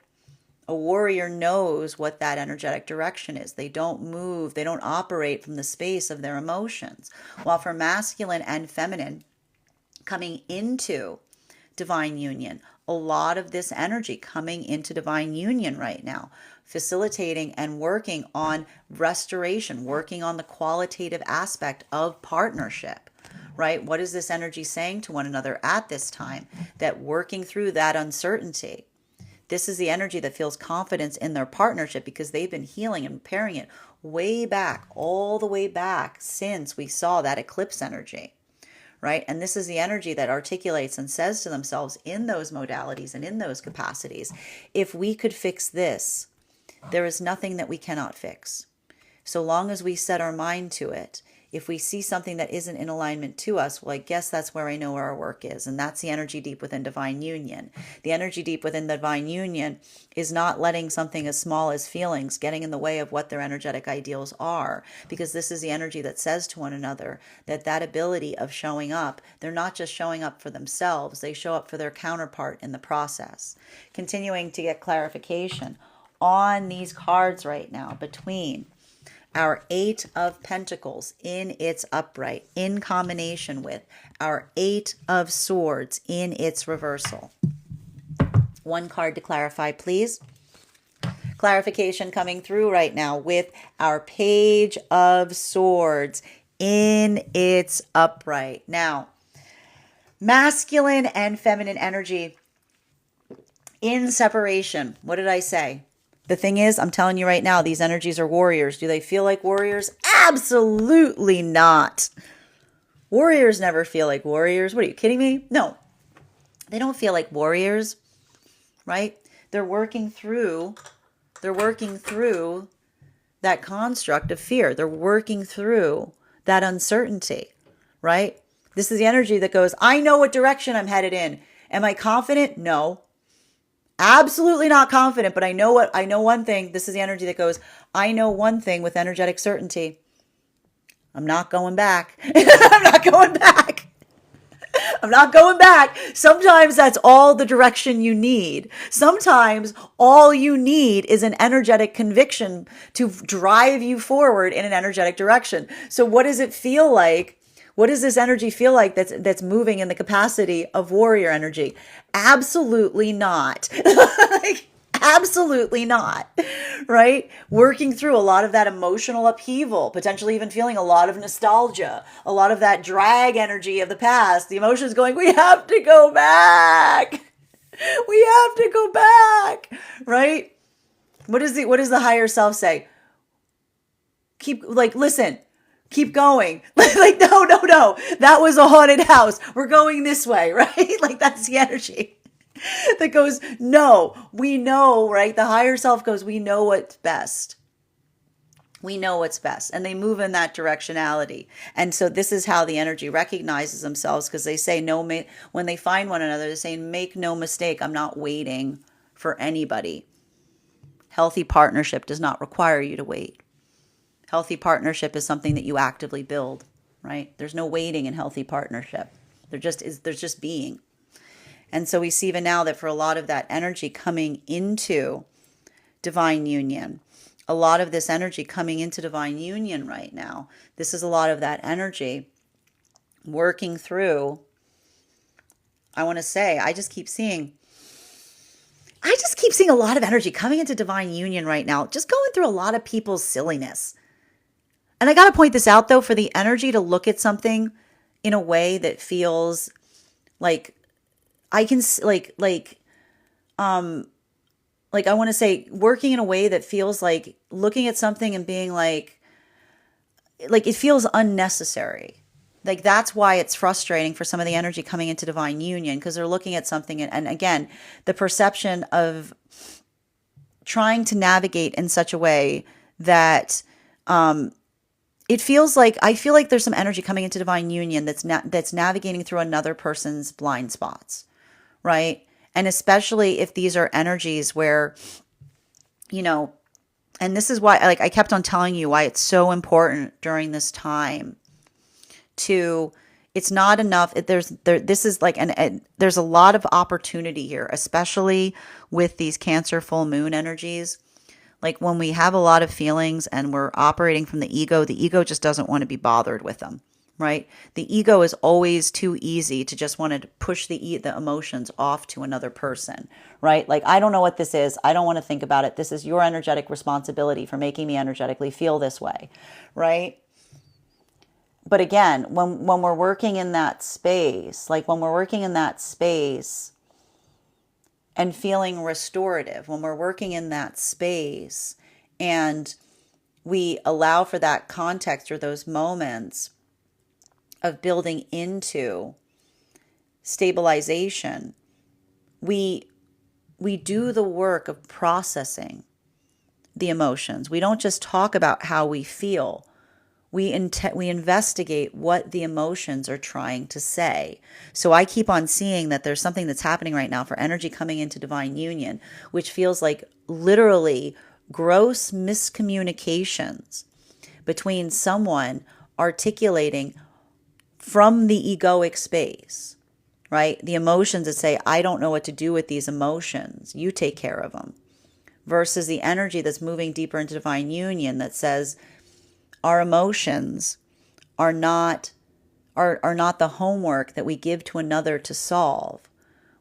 A warrior knows what that energetic direction is. They don't move, they don't operate from the space of their emotions. While for masculine and feminine, coming into divine union, a lot of this energy coming into divine union right now, facilitating and working on restoration, working on the qualitative aspect of partnership, right? What is this energy saying to one another at this time? That working through that uncertainty. This is the energy that feels confidence in their partnership because they've been healing and repairing it way back, all the way back since we saw that eclipse energy. Right? And this is the energy that articulates and says to themselves in those modalities and in those capacities, if we could fix this, there is nothing that we cannot fix. So long as we set our mind to it, if we see something that isn't in alignment to us, well, I guess that's where I know where our work is. And that's the energy deep within divine union. The energy deep within divine union is not letting something as small as feelings getting in the way of what their energetic ideals are. Because this is the energy that says to one another that ability of showing up, they're not just showing up for themselves, they show up for their counterpart in the process. Continuing to get clarification on these cards right now between our 8 of Pentacles in its upright in combination with our 8 of Swords in its reversal. One card to clarify, please. Clarification coming through right now with our Page of Swords in its upright. Now, masculine and feminine energy In separation. What did I say? The thing is, I'm telling you right now, these energies are warriors. Do they feel like warriors? Absolutely not. Warriors never feel like warriors. What are you kidding me? No, they don't feel like warriors, right? They're working through that construct of fear. They're working through that uncertainty, right? This is the energy that goes, I know what direction I'm headed in. Am I confident? No. Absolutely not confident, but I know one thing. This is the energy that goes, I know one thing with energetic certainty. I'm not going back. I'm not going back. I'm not going back. Sometimes that's all the direction you need. Sometimes all you need is an energetic conviction to drive you forward in an energetic direction. So what does it feel like? What does this energy feel like that's moving in the capacity of warrior energy? Absolutely not. Like, absolutely not. Right? Working through a lot of that emotional upheaval, potentially even feeling a lot of nostalgia, a lot of that drag energy of the past. The emotions going, we have to go back. We have to go back. Right? What does the higher self say? Listen. Keep going. Like, no. That was a haunted house. We're going this way, right? Like, that's the energy that goes, no, we know, right? The higher self goes, we know what's best. We know what's best. And they move in that directionality. And so this is how the energy recognizes themselves, because they say, no, when they find one another, they're saying, make no mistake, I'm not waiting for anybody. Healthy partnership does not require you to wait. Healthy partnership is something that you actively build, right? There's no waiting in healthy partnership. There's just being. And so we see even now that for a lot of that energy coming into divine union, a lot of this energy coming into divine union right now, this is a lot of that energy working through, I just keep seeing a lot of energy coming into divine union right now, just going through a lot of people's silliness. And I got to point this out, though, for the energy to look at something in a way that feels like I can, I want to say working in a way that feels like looking at something and being like it feels unnecessary. Like, that's why it's frustrating for some of the energy coming into divine union, because they're looking at something. And again, the perception of trying to navigate in such a way that, it feels like, I feel like there's some energy coming into divine union that's navigating through another person's blind spots, right? And especially if these are energies where, and this is why, I kept on telling you why it's so important during this time it's not enough. There's a lot of opportunity here, especially with these Cancer full moon energies. Like, when we have a lot of feelings and we're operating from the ego just doesn't want to be bothered with them, right? The ego is always too easy to just want to push the emotions off to another person, right? Like, I don't know what this is. I don't want to think about it. This is your energetic responsibility for making me energetically feel this way, right? But again, when we're working in that space, and feeling restorative, when we're working in that space and we allow for that context or those moments of building into stabilization, we do the work of processing the emotions. We don't just talk about how we feel. We investigate what the emotions are trying to say. So I keep on seeing that there's something that's happening right now for energy coming into divine union, which feels like literally gross miscommunications between someone articulating from the egoic space, right? The emotions that say, I don't know what to do with these emotions. You take care of them. Versus the energy that's moving deeper into divine union that says, our emotions are not the homework that we give to another to solve.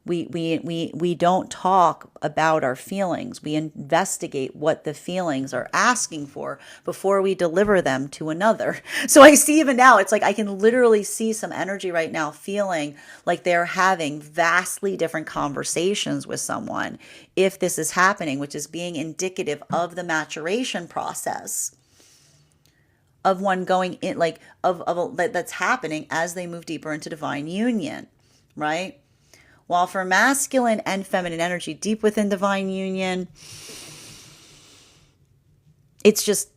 We don't talk about our feelings. We investigate what the feelings are asking for before we deliver them to another. So I see even now, it's like I can literally see some energy right now feeling like they're having vastly different conversations with someone if this is happening, which is being indicative of the maturation process of one going in, like that's happening as they move deeper into divine union, right? While for masculine and feminine energy deep within divine union, it's just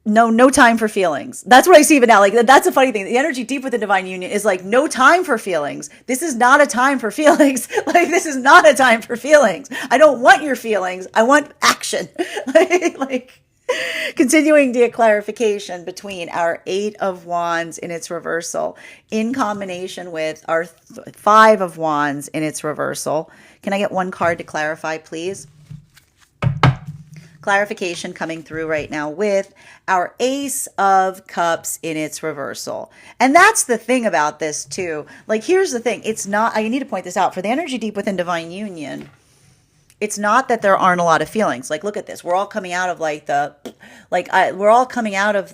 no time for feelings. That's what I see even now. Like, that's a funny thing. The energy deep within divine union is like no time for feelings. This is not a time for feelings. Like, this is not a time for feelings. I don't want your feelings. I want action. like Continuing the clarification between our Eight of Wands in its reversal in combination with our Five of Wands in its reversal. Can I get one card to clarify, please? Clarification coming through right now with our Ace of Cups in its reversal. And that's the thing about this too. Like, here's the thing. It's not, I need to point this out, for the energy deep within divine union, it's not that there aren't a lot of feelings. Like, look at this. We're all coming out of we're all coming out of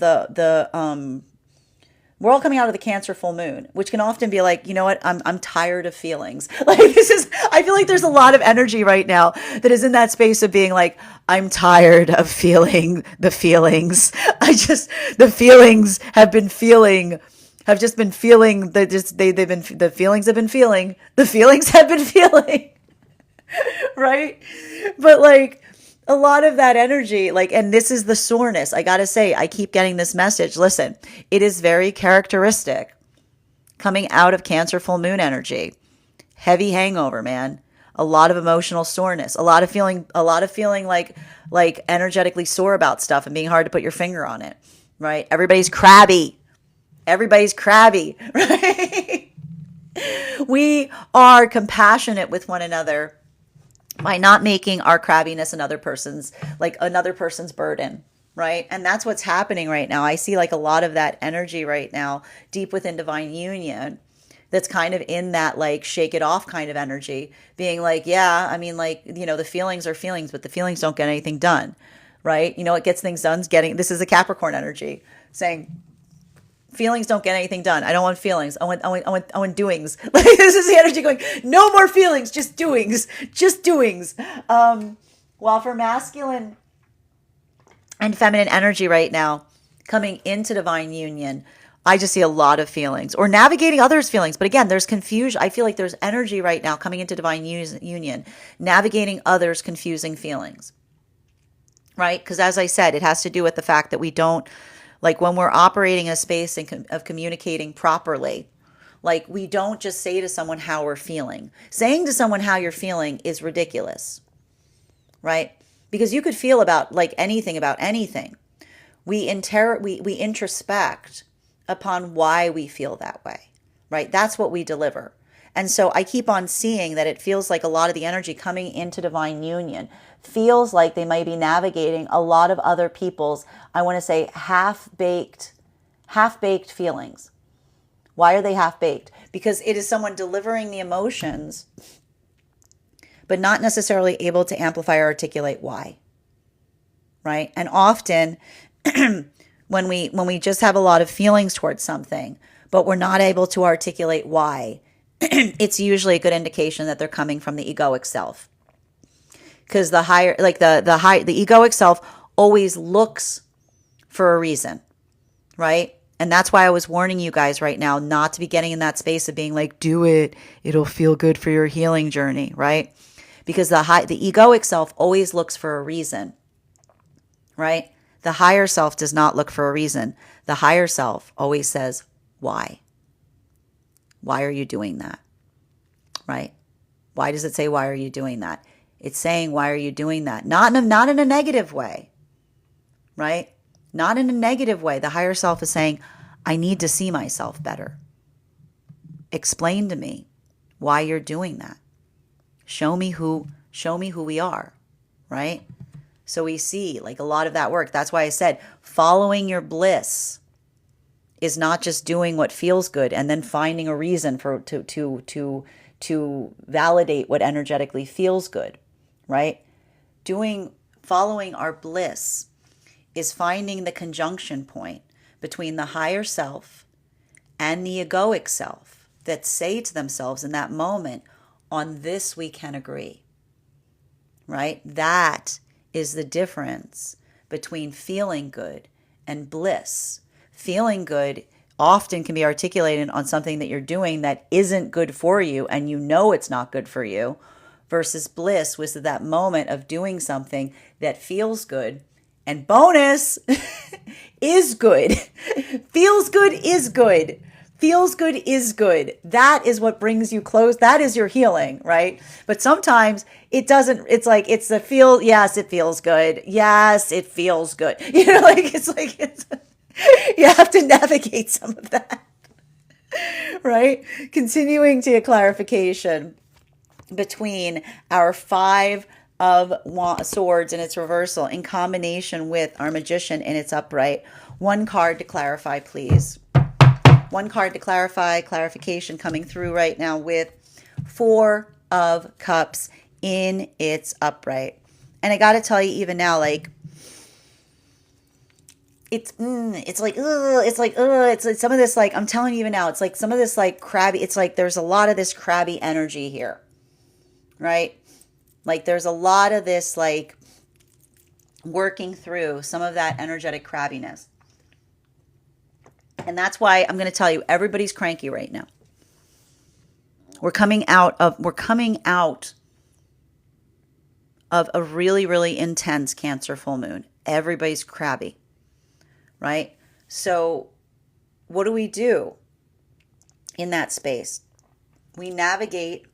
we're all coming out of the Cancer full moon, which can often be like, you know what? I'm tired of feelings. Like, I feel like there's a lot of energy right now that is in that space of being like, I'm tired of feeling the feelings. The feelings have been feeling, have just been feeling, the feelings have been feeling, the feelings have been feeling. Right? But like a lot of that energy, like, and this is the soreness. I gotta say, I keep getting this message. Listen, it is very characteristic coming out of Cancer full moon energy. Heavy hangover, man. A lot of emotional soreness, a lot of feeling like energetically sore about stuff and being hard to put your finger on it. Right? Everybody's crabby, right? We are compassionate with one another by not making our crabbiness another person's burden, right? And that's what's happening right now. I see like a lot of that energy right now deep within divine union that's kind of in that like shake it off kind of energy, being like, yeah, I mean, like, you know, the feelings are feelings, but the feelings don't get anything done, right? You know, what gets things done is this is a Capricorn energy saying, feelings don't get anything done. I don't want feelings. I want doings. Like, this is the energy going, no more feelings, just doings, While for masculine and feminine energy right now, coming into divine union, I just see a lot of feelings or navigating others' feelings. But again, there's confusion. I feel like there's energy right now coming into divine union, navigating others' confusing feelings, right? Because as I said, it has to do with the fact that we don't, like, when we're operating in a space of communicating properly, like, we don't just say to someone how we're feeling. Saying to someone how you're feeling is ridiculous, right? Because you could feel about anything. We introspect upon why we feel that way, right? That's what we deliver. And so I keep on seeing that it feels like a lot of the energy coming into divine union feels like they might be navigating a lot of other people's, I want to say, half-baked feelings. Why are they half-baked? Because it is someone delivering the emotions, but not necessarily able to amplify or articulate why, right? And often when we just have a lot of feelings towards something, but we're not able to articulate why, it's usually a good indication that they're coming from the egoic self. Because the egoic self always looks for a reason, right? And that's why I was warning you guys right now not to be getting in that space of being like, do it. It'll feel good for your healing journey, right? Because the egoic self always looks for a reason, right? The higher self does not look for a reason. The higher self always says, why? Why are you doing that, right? Why does it say, why are you doing that? It's saying, why are you doing that? Not in a negative way, right? Not in a negative way. The higher self is saying, I need to see myself better. Explain to me why you're doing that. Show me who we are, right? So we see like a lot of that work. That's why I said following your bliss is not just doing what feels good and then finding a reason to to validate what energetically feels good, right? Following our bliss is finding the conjunction point between the higher self and the egoic self that say to themselves in that moment, on this we can agree, right? That is the difference between feeling good and bliss. Feeling good often can be articulated on something that you're doing that isn't good for you and you know it's not good for you, versus bliss was that moment of doing something that feels good. And bonus, is good. Feels good is good. Feels good is good. That is what brings you close. That is your healing, right? But sometimes it doesn't, it's like, it's the feel, yes, it feels good. Yes, it feels good. You have to navigate some of that, right? Continuing to a clarification between our Five of Swords in its reversal in combination with our Magician in its upright. One card to clarify, please. One card to clarify, clarification coming through right now with Four of Cups in its upright. And I got to tell you, even now, like, it's like some of this, like, I'm telling you even now, it's like some of this, like, crabby, it's like there's a lot of this crabby energy here, right? Like there's a lot of this, like, working through some of that energetic crabbiness. And that's why I'm going to tell you, everybody's cranky right now. We're coming out of a really, really intense Cancer full moon. Everybody's crabby, right? So what do we do in that space? We navigate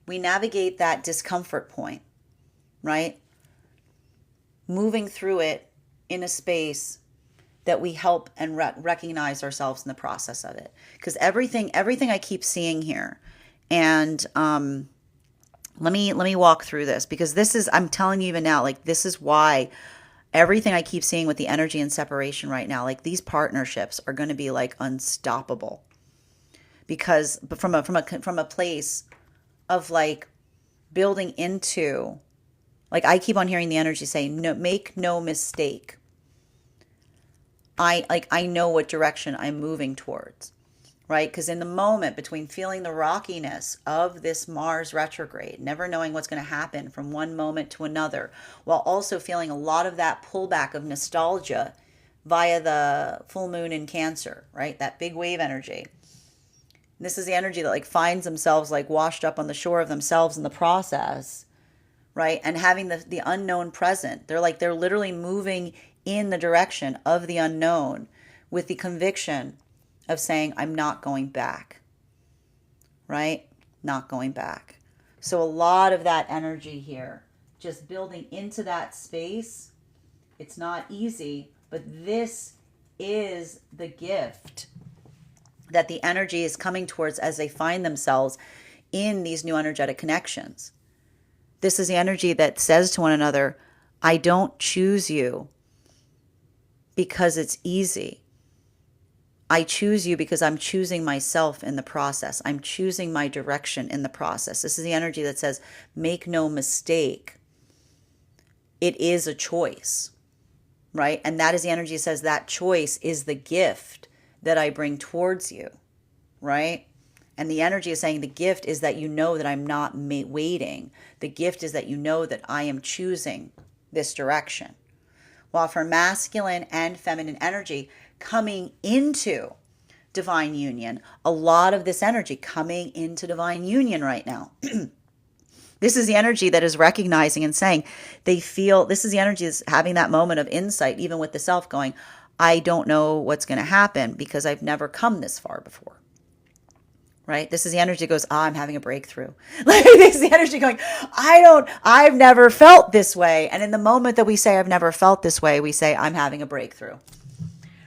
that discomfort point, right? Moving through it in a space that we help and recognize ourselves in the process of it. Because everything I keep seeing here, and let me walk through this, because this is, I'm telling you even now, like, this is why everything I keep seeing with the energy and separation right now, like, these partnerships are going to be like unstoppable, because from a place of, like, building into, like, I keep on hearing the energy say, no, make no mistake. I know what direction I'm moving towards, right? Because in the moment between feeling the rockiness of this Mars retrograde, never knowing what's going to happen from one moment to another, while also feeling a lot of that pullback of nostalgia via the full moon in Cancer, right? That big wave energy. This is the energy that, like, finds themselves, like, washed up on the shore of themselves in the process, right? And having the unknown present. They're literally moving in the direction of the unknown with the conviction of saying, I'm not going back, right? Not going back. So a lot of that energy here, just building into that space. It's not easy, but this is the gift that the energy is coming towards as they find themselves in these new energetic connections. This is the energy that says to one another, I don't choose you because it's easy. I choose you because I'm choosing myself in the process. I'm choosing my direction in the process. This is the energy that says, make no mistake. It is a choice, right? And that is the energy that says that choice is the gift that I bring towards you, right? And the energy is saying the gift is that you know that I'm not waiting. The gift is that you know that I am choosing this direction. While for masculine and feminine energy coming into divine union, a lot of this energy coming into divine union right now. This is the energy that is recognizing and saying they feel, this is the energy that's having that moment of insight, even with the self going, I don't know what's going to happen because I've never come this far before. Right? This is the energy that goes, I'm having a breakthrough. Like, this is the energy going, I've never felt this way. And in the moment that we say, I've never felt this way, we say, I'm having a breakthrough.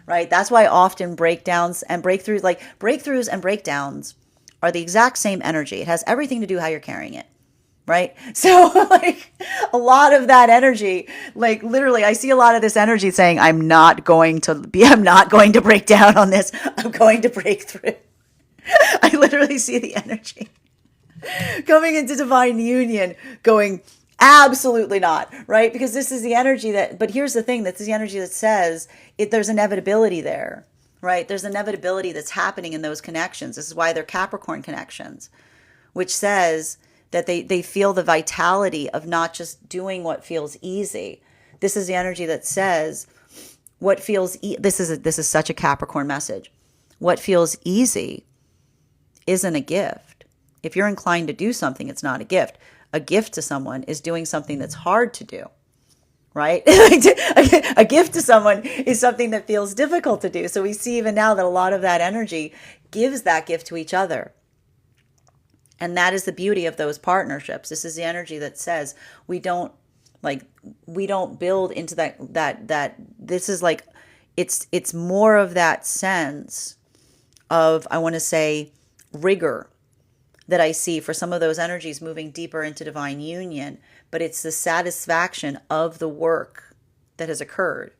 Right? That's why often breakdowns and breakthroughs, like breakthroughs and breakdowns are the exact same energy. It has everything to do how you're carrying it. Right? So, like, a lot of that energy, like, literally, I see a lot of this energy saying, I'm not going to break down on this. I'm going to break through. I literally see the energy. Coming into divine union, going, absolutely not, right? Because this is the energy that, but here's the thing, that's the energy that says there's inevitability there, right? There's inevitability that's happening in those connections. This is why they're Capricorn connections, which says that they feel the vitality of not just doing what feels easy. This is the energy that says what feels, this is such a Capricorn message. What feels easy isn't a gift. If you're inclined to do something, it's not a gift. A gift to someone is doing something that's hard to do, right? A gift to someone is something that feels difficult to do. So we see even now that a lot of that energy gives that gift to each other. And that is the beauty of those partnerships. This is the energy that says we don't build into that this is like, it's more of that sense of, I want to say, rigor that I see for some of those energies moving deeper into divine union, but it's the satisfaction of the work that has occurred.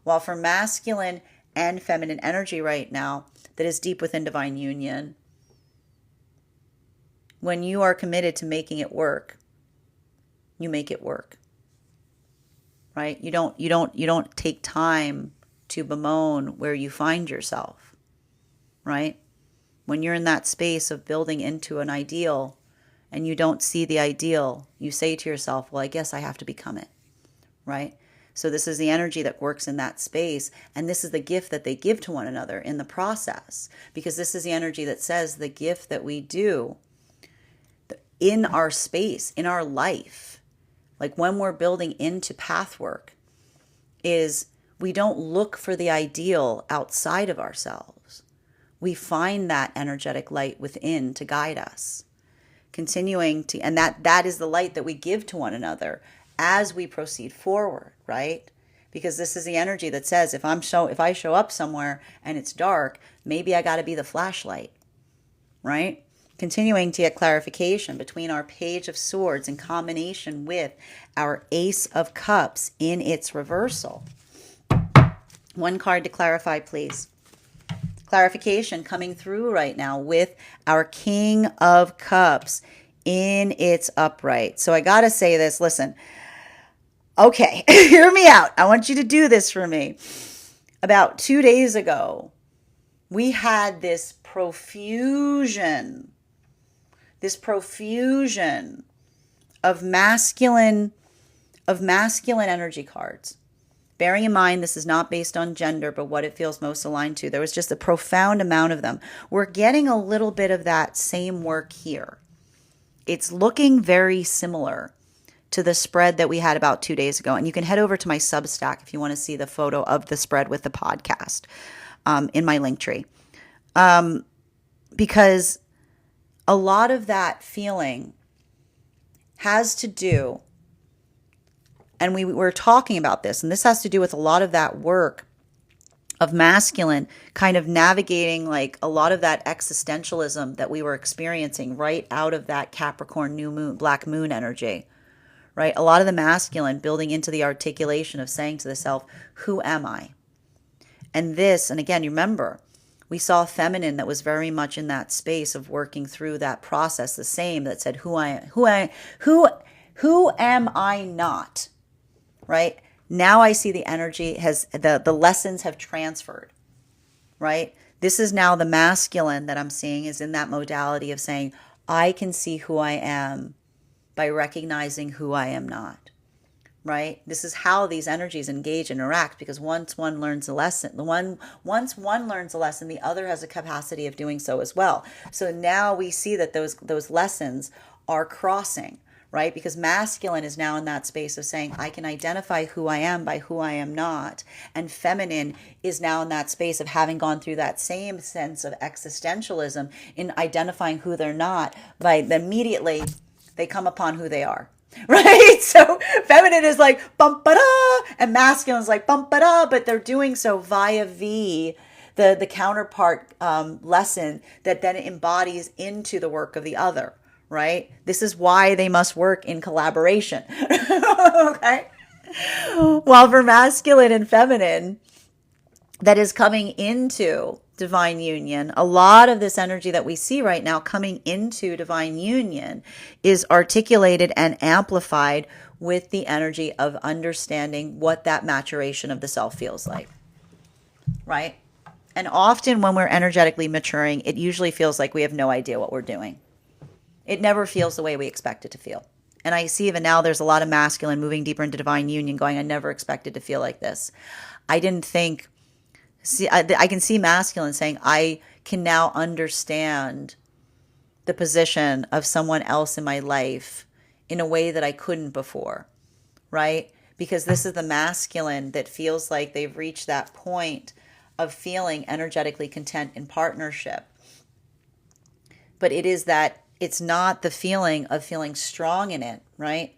While for masculine and feminine energy right now that is deep within divine union, when you are committed to making it work, you make it work. Right? You don't take time to bemoan where you find yourself. Right? When you're in that space of building into an ideal and you don't see the ideal, you say to yourself, well, I guess I have to become it, right? So this is the energy that works in that space. And this is the gift that they give to one another in the process, because this is the energy that says the gift that we do in our space, in our life, like when we're building into path work, is we don't look for the ideal outside of ourselves. We find that energetic light within to guide us, continuing to, and that is the light that we give to one another as we proceed forward, right? Because this is the energy that says if I show up somewhere and it's dark, maybe I got to be the flashlight, right? Continuing to get clarification between our Page of Swords in combination with our Ace of Cups in its reversal. One card to clarify, please. Clarification coming through right now with our King of Cups in its upright. So I got to say this. Listen. Okay, hear me out. I want you to do this for me. About 2 days ago, we had this profusion of masculine energy cards. Bearing in mind, this is not based on gender, but what it feels most aligned to. There was just a profound amount of them. We're getting a little bit of that same work here. It's looking very similar to the spread that we had about 2 days ago. And you can head over to my Substack if you want to see the photo of the spread with the podcast in my link tree. Because a lot of that feeling has to do, and we were talking about this, and this has to do with a lot of that work of masculine kind of navigating like a lot of that existentialism that we were experiencing right out of that Capricorn new moon, black moon energy, right? A lot of the masculine building into the articulation of saying to the self, who am I? And this, and again, you remember, we saw feminine that was very much in that space of working through that process, the same that said, who am I not? Right? Now I see the energy has, the lessons have transferred, right? This is now the masculine that I'm seeing is in that modality of saying, I can see who I am by recognizing who I am not, right? This is how these energies engage and interact, because once one learns a lesson, once one learns a lesson, the other has a capacity of doing so as well. So now we see that those lessons are crossing, right? Because masculine is now in that space of saying, I can identify who I am by who I am not. And feminine is now in that space of having gone through that same sense of existentialism in identifying who they're not, by immediately they come upon who they are, right? So feminine is like, bum-ba-da, and masculine is like, bum-ba-da, but they're doing so via the counterpart lesson that then embodies into the work of the other, right? This is why they must work in collaboration, okay? While for masculine and feminine, that is coming into divine union, a lot of this energy that we see right now coming into divine union is articulated and amplified with the energy of understanding what that maturation of the self feels like, right? And often when we're energetically maturing, it usually feels like we have no idea what we're doing. It never feels the way we expect it to feel. And I see even now there's a lot of masculine moving deeper into divine union going, I never expected to feel like this. I didn't think, see, I can see masculine saying, I can now understand the position of someone else in my life in a way that I couldn't before, right? Because this is the masculine that feels like they've reached that point of feeling energetically content in partnership. But it is that it's not the feeling of feeling strong in it, right?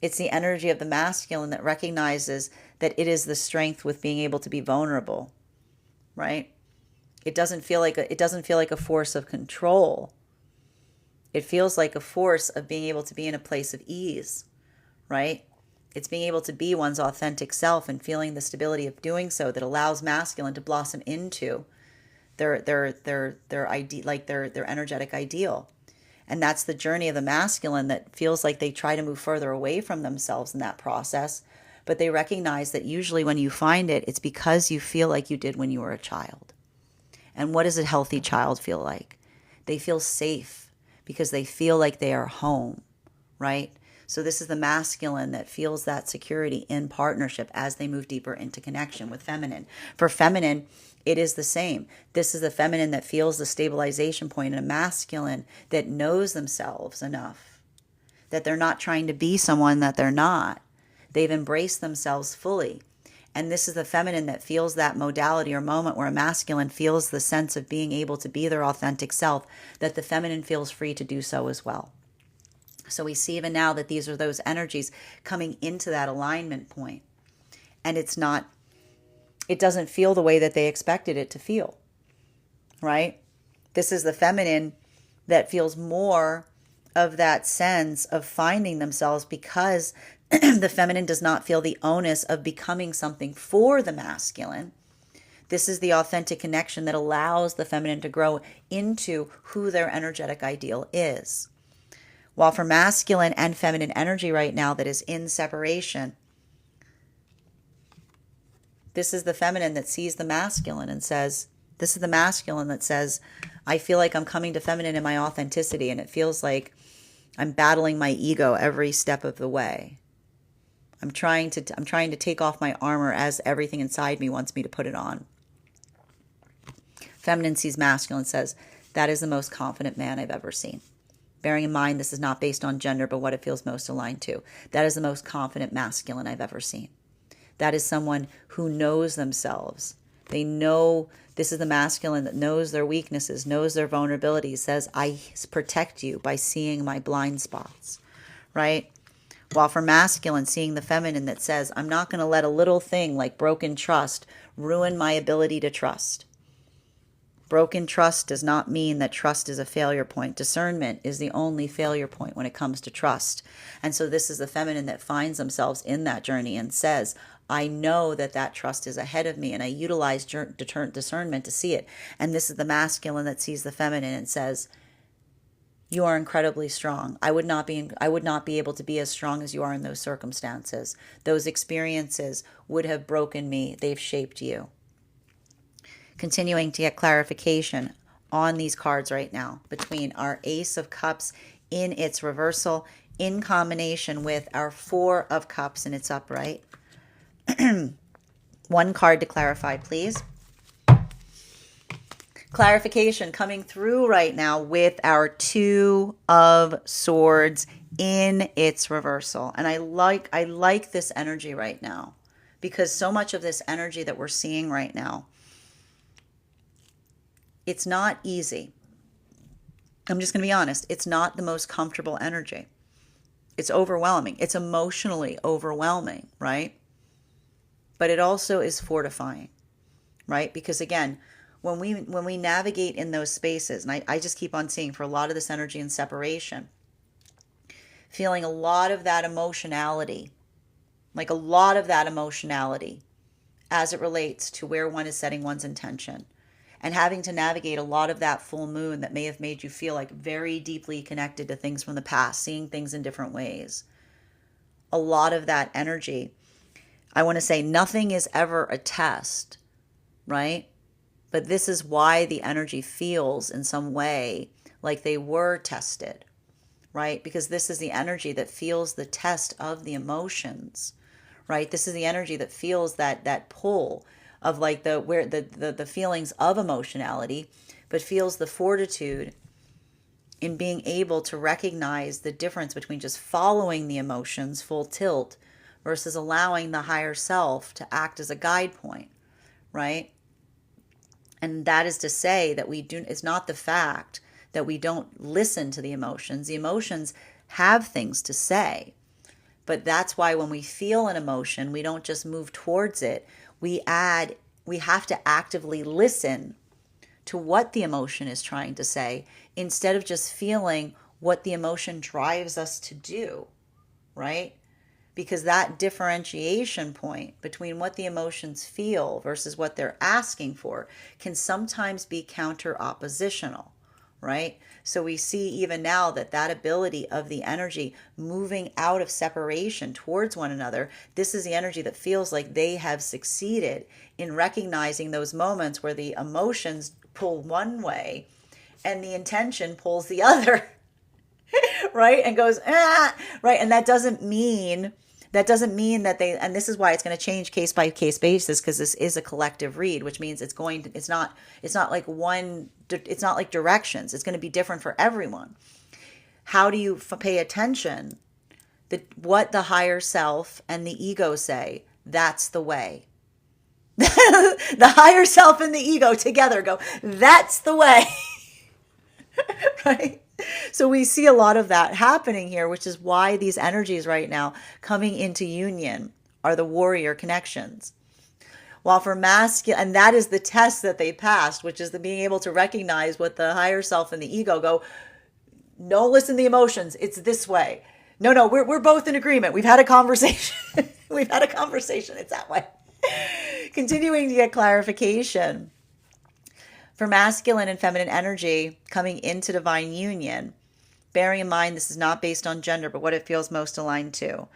It's the energy of the masculine that recognizes that it is the strength with being able to be vulnerable, right? It doesn't feel like a force of control. It feels like a force of being able to be in a place of ease, right? It's being able to be one's authentic self and feeling the stability of doing so that allows masculine to blossom into their energetic ideal. And that's the journey of the masculine that feels like they try to move further away from themselves in that process. But they recognize that usually when you find it, it's because you feel like you did when you were a child. And what does a healthy child feel like? They feel safe because they feel like they are home, right? So this is the masculine that feels that security in partnership as they move deeper into connection with feminine. For feminine, it is the same. This is the feminine that feels the stabilization point, and a masculine that knows themselves enough that they're not trying to be someone that they're not. They've embraced themselves fully. And this is the feminine that feels that modality or moment where a masculine feels the sense of being able to be their authentic self, that the feminine feels free to do so as well. So we see even now that these are those energies coming into that alignment point. And it doesn't feel the way that they expected it to feel, right? This is the feminine that feels more of that sense of finding themselves because the feminine does not feel the onus of becoming something for the masculine. This is the authentic connection that allows the feminine to grow into who their energetic ideal is. While for masculine and feminine energy right now that is in separation, this is the feminine that sees the masculine and says, this is the masculine that says, I feel like I'm coming to feminine in my authenticity, and it feels like I'm battling my ego every step of the way. I'm trying to take off my armor as everything inside me wants me to put it on. Feminine sees masculine and says, that is the most confident man I've ever seen. Bearing in mind, this is not based on gender, but what it feels most aligned to. That is the most confident masculine I've ever seen. That is someone who knows themselves. They know, this is the masculine that knows their weaknesses, knows their vulnerabilities, says, I protect you by seeing my blind spots, right? While for masculine, seeing the feminine that says, I'm not going to let a little thing like broken trust ruin my ability to trust. Broken trust does not mean that trust is a failure point. Discernment is the only failure point when it comes to trust. And so this is the feminine that finds themselves in that journey and says, I know that that trust is ahead of me, and I utilize discernment to see it. And this is the masculine that sees the feminine and says, you are incredibly strong. I would not be able to be as strong as you are in those circumstances. Those experiences would have broken me. They've shaped you. Continuing to get clarification on these cards right now between our Ace of Cups in its reversal in combination with our Four of Cups in its upright. One card to clarify, please. Clarification coming through right now with our Two of Swords in its reversal. And I like this energy right now, because so much of this energy that we're seeing right now, it's not easy. I'm just going to be honest. It's not the most comfortable energy. It's overwhelming. It's emotionally overwhelming, right? But it also is fortifying, right? Because again, when we navigate in those spaces, and I just keep on seeing for a lot of this energy and separation, feeling a lot of that emotionality, like a lot of that emotionality as it relates to where one is setting one's intention. and having to navigate a lot of that full moon that may have made you feel like very deeply connected to things from the past, seeing things in different ways. A lot of that energy. I want to say nothing is ever a test, right? But this is why the energy feels in some way like they were tested, right? Because this is the energy that feels the test of the emotions, right? This is the energy that feels that pull of like the feelings of emotionality, but feels the fortitude in being able to recognize the difference between just following the emotions full tilt versus allowing the higher self to act as a guide point, right? And that is to say that it's not the fact that we don't listen to the emotions. The emotions have things to say. But that's why when we feel an emotion, we don't just move towards it. We have to actively listen to what the emotion is trying to say instead of just feeling what the emotion drives us to do, right? Because that differentiation point between what the emotions feel versus what they're asking for can sometimes be counter oppositional, right? So we see even now that ability of the energy moving out of separation towards one another, this is the energy that feels like they have succeeded in recognizing those moments where the emotions pull one way and the intention pulls the other, right? And goes, right? And that doesn't mean that they, and this is why it's going to change case by case basis, because this is a collective read, which means it's not like directions. It's going to be different for everyone. How do you pay attention what the higher self and the ego say? That's the way. The higher self and the ego together go, that's the way. Right? So we see a lot of that happening here, which is why these energies right now coming into union are the warrior connections. While for masculine, and that is the test that they passed, which is the being able to recognize what the higher self and the ego go, no, listen to the emotions. It's this way. No, we're both in agreement. We've had a conversation. We've had a conversation. It's that way. Continuing to get clarification. For masculine and feminine energy coming into divine union, bearing in mind this is not based on gender, but what it feels most aligned to.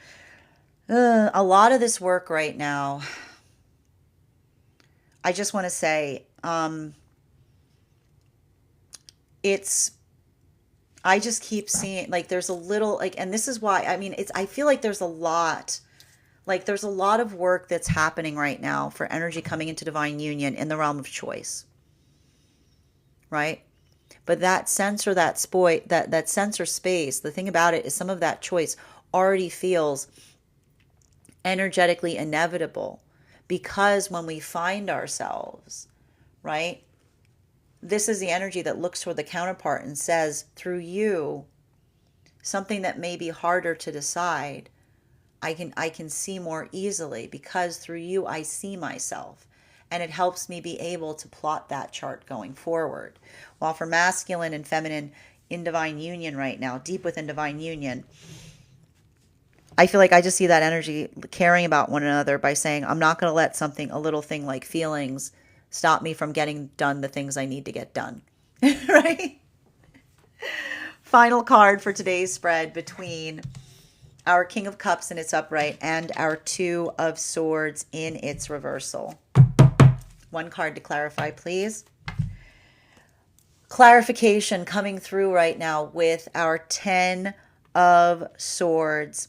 A lot of this work right now, I just want to say, I just keep seeing, like, there's a little, like, and this is why, I feel like there's a lot of work that's happening right now for energy coming into divine union in the realm of choice. Right? But that sensor space, the thing about it is some of that choice already feels energetically inevitable, because when we find ourselves, right, this is the energy that looks toward the counterpart and says, through you, something that may be harder to decide, I can see more easily, because through you I see myself. And it helps me be able to plot that chart going forward. While for masculine and feminine in divine union right now, deep within divine union, I feel like I just see that energy caring about one another by saying, I'm not going to let a little thing like feelings, stop me from getting done the things I need to get done. Right? Final card for today's spread between our King of Cups in its upright and our Two of Swords in its reversal. One card to clarify, please. Clarification coming through right now with our 10 of Swords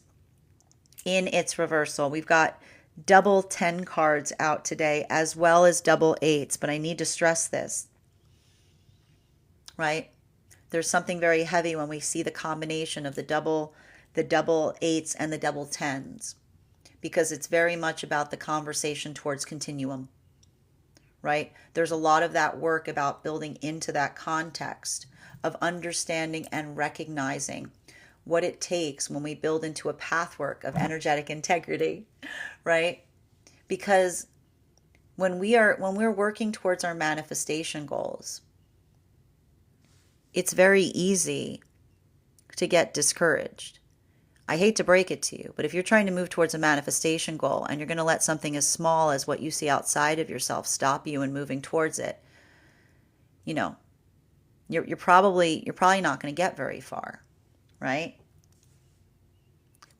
in its reversal. We've got double 10 cards out today, as well as double 8s, but I need to stress this, right? There's something very heavy when we see the combination of the double 8s and the double 10s, because it's very much about the conversation towards continuum. Right? There's a lot of that work about building into that context of understanding and recognizing what it takes when we build into a pathwork of energetic integrity, right? Because when we're working towards our manifestation goals, it's very easy to get discouraged. I hate to break it to you, but if you're trying to move towards a manifestation goal and you're going to let something as small as what you see outside of yourself stop you in moving towards it, you know, you're probably not going to get very far, right?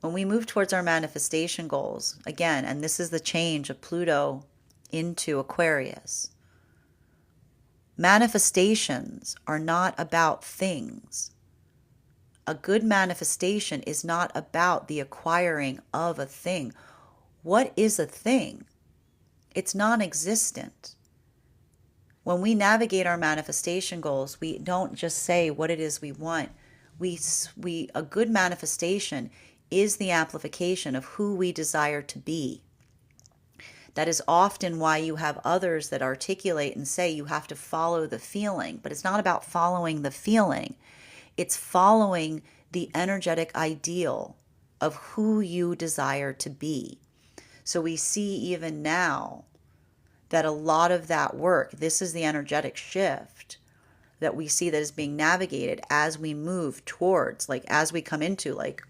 When we move towards our manifestation goals, again, and this is the change of Pluto into Aquarius, manifestations are not about things. A good manifestation is not about the acquiring of a thing. What is a thing? It's non-existent. When we navigate our manifestation goals, we don't just say what it is we want. A good manifestation is the amplification of who we desire to be. That is often why you have others that articulate and say you have to follow the feeling, but it's not about following the feeling. It's following the energetic ideal of who you desire to be. So we see even now that a lot of that work, this is the energetic shift that we see that is being navigated as we move towards, like as we come into like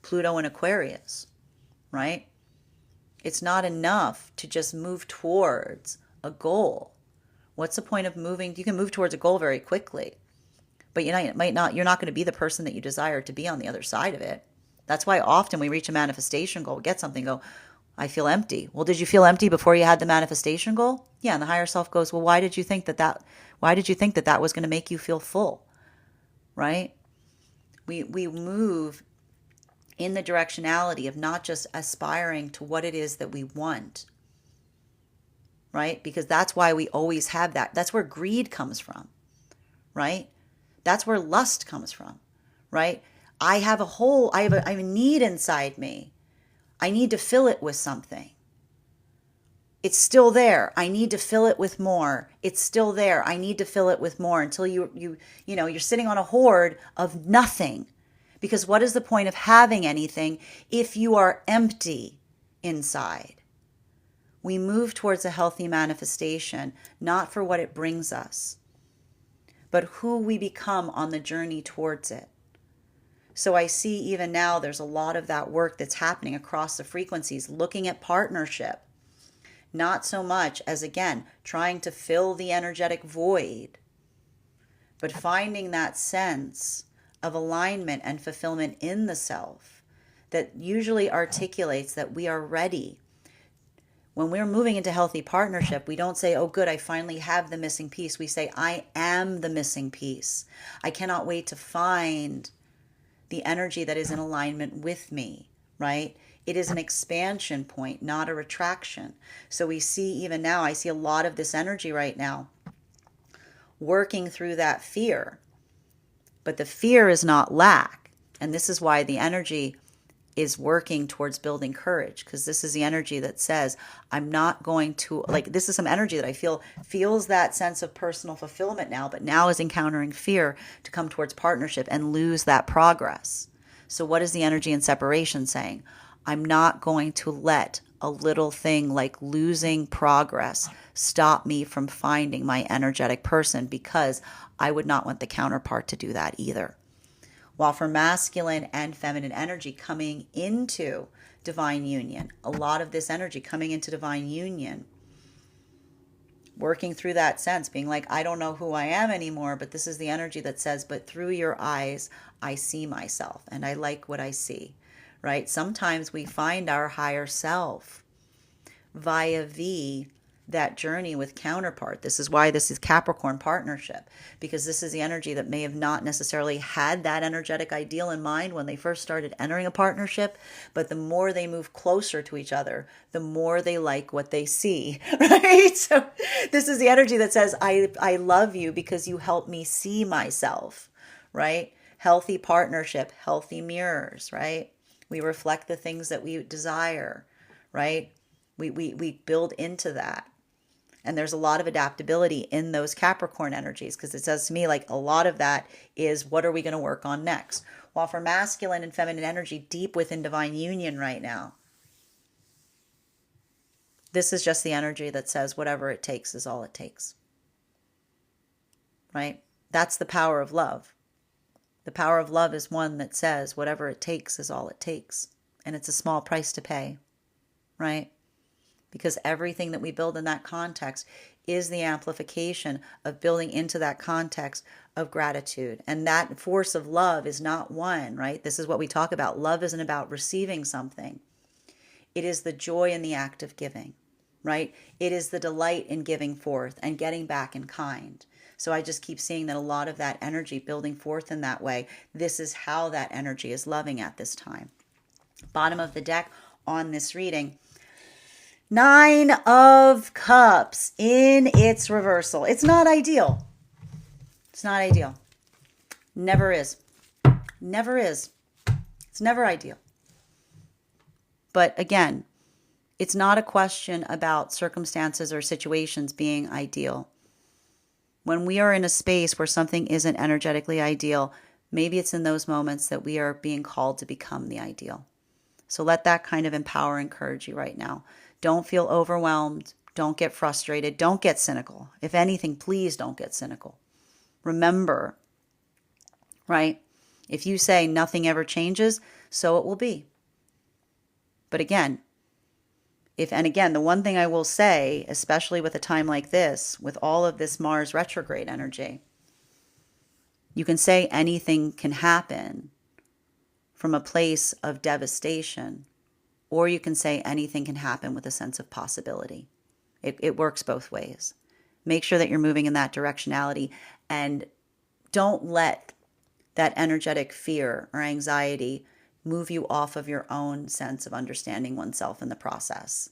Pluto and Aquarius, right? It's not enough to just move towards a goal. What's the point of moving? You can move towards a goal very quickly, but you're not going to be the person that you desire to be on the other side of it. That's why often we reach a manifestation goal, get something, go, I feel empty. Well, did you feel empty before you had the manifestation goal? Yeah, and the higher self goes, well, why did you think that was going to make you feel full? Right? We move in the directionality of not just aspiring to what it is that we want. Right? Because that's why we always have that. That's where greed comes from. Right? That's where lust comes from. Right? I have a need inside me. I need to fill it with something. It's still there. I need to fill it with more. It's still there. I need to fill it with more until you're sitting on a hoard of nothing. Because what is the point of having anything if you are empty inside? We move towards a healthy manifestation, not for what it brings us, but who we become on the journey towards it. So I see even now there's a lot of that work that's happening across the frequencies, looking at partnership, not so much as, again, trying to fill the energetic void, but finding that sense of alignment and fulfillment in the self that usually articulates that we are ready. When we're moving into healthy partnership, we don't say, oh, good, I finally have the missing piece. We say, I am the missing piece. I cannot wait to find the energy that is in alignment with me, right? It is an expansion point, not a retraction. So we see even now, I see a lot of this energy right now working through that fear. But the fear is not lack. And this is why the energy is working towards building courage, because this is the energy that says, I'm not going to, this is some energy that I feels that sense of personal fulfillment now, but now is encountering fear to come towards partnership and lose that progress. So what is the energy in separation saying? I'm not going to let a little thing like losing progress stop me from finding my energetic person, because I would not want the counterpart to do that either. While for masculine and feminine energy coming into divine union, a lot of this energy coming into divine union, working through that sense, being like, I don't know who I am anymore, but this is the energy that says, but through your eyes, I see myself and I like what I see, right? Sometimes we find our higher self via that journey with counterpart. This is why this is Capricorn partnership, because this is the energy that may have not necessarily had that energetic ideal in mind when they first started entering a partnership, but the more they move closer to each other, the more they like what they see, right? So this is the energy that says, I love you because you help me see myself, right? Healthy partnership, healthy mirrors, right? We reflect the things that we desire, right? We build into that. And there's a lot of adaptability in those Capricorn energies, because it says to me like a lot of that is, what are we going to work on next? While for masculine and feminine energy deep within divine union right now, this is just the energy that says whatever it takes is all it takes. Right? That's the power of love. The power of love is one that says whatever it takes is all it takes. And it's a small price to pay. Right? because everything that we build in that context is the amplification of building into that context of gratitude. And that force of love is not one, right? This is what we talk about. Love isn't about receiving something. It is the joy in the act of giving, right? It is the delight in giving forth and getting back in kind. So I just keep seeing that a lot of that energy building forth in that way. This is how that energy is loving at this time. Bottom of the deck on this reading, 9 of Cups in its reversal. It's not ideal. It's not ideal. Never is. Never is. It's never ideal. But again, it's not a question about circumstances or situations being ideal. When we are in a space where something isn't energetically ideal, maybe it's in those moments that we are being called to become the ideal. So let that kind of empower and encourage you right now. Don't feel overwhelmed. Don't get frustrated. Don't get cynical. If anything, please don't get cynical. Remember, right? If you say nothing ever changes, so it will be. But again, the one thing I will say, especially with a time like this, with all of this Mars retrograde energy, you can say anything can happen from a place of devastation, or you can say anything can happen with a sense of possibility. It works both ways. Make sure that you're moving in that directionality, and don't let that energetic fear or anxiety move you off of your own sense of understanding oneself in the process.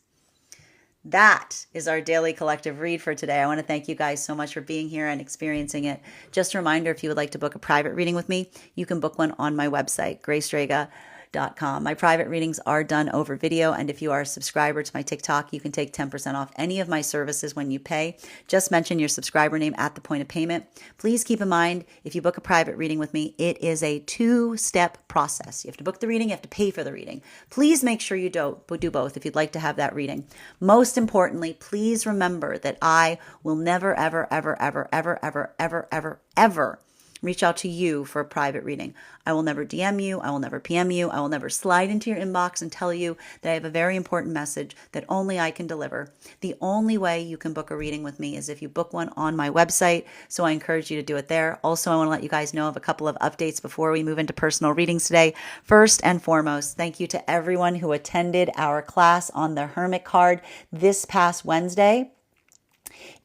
That is our daily collective read for today. I want to thank you guys so much for being here and experiencing it. Just a reminder, if you would like to book a private reading with me, you can book one on my website, Strega.com. My private readings are done over video, and if you are a subscriber to my TikTok, you can take 10% off any of my services when you pay. Just mention your subscriber name at the point of payment. Please keep in mind, if you book a private reading with me, it is a 2-step process. You have to book the reading, you have to pay for the reading. Please make sure you do both if you'd like to have that reading. Most importantly, please remember that I will never, ever, ever, ever, ever, ever, ever, ever, ever reach out to you for a private reading. I will never DM you. I will never PM you. I will never slide into your inbox and tell you that I have a very important message that only I can deliver. The only way you can book a reading with me is if you book one on my website. So I encourage you to do it there. Also, I want to let you guys know of a couple of updates before we move into personal readings today. First and foremost, thank you to everyone who attended our class on the Hermit card this past Wednesday.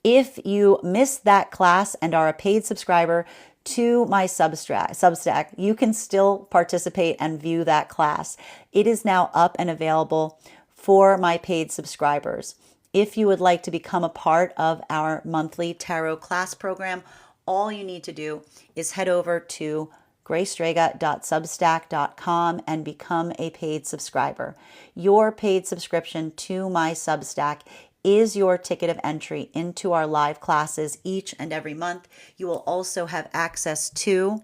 If you missed that class and are a paid subscriber to my Substack, you can still participate and view that class. It is now up and available for my paid subscribers. If you would like to become a part of our monthly tarot class program, all you need to do is head over to graystrega.substack.com and become a paid subscriber. Your paid subscription to my Substack is your ticket of entry into our live classes each and every month. You will also have access to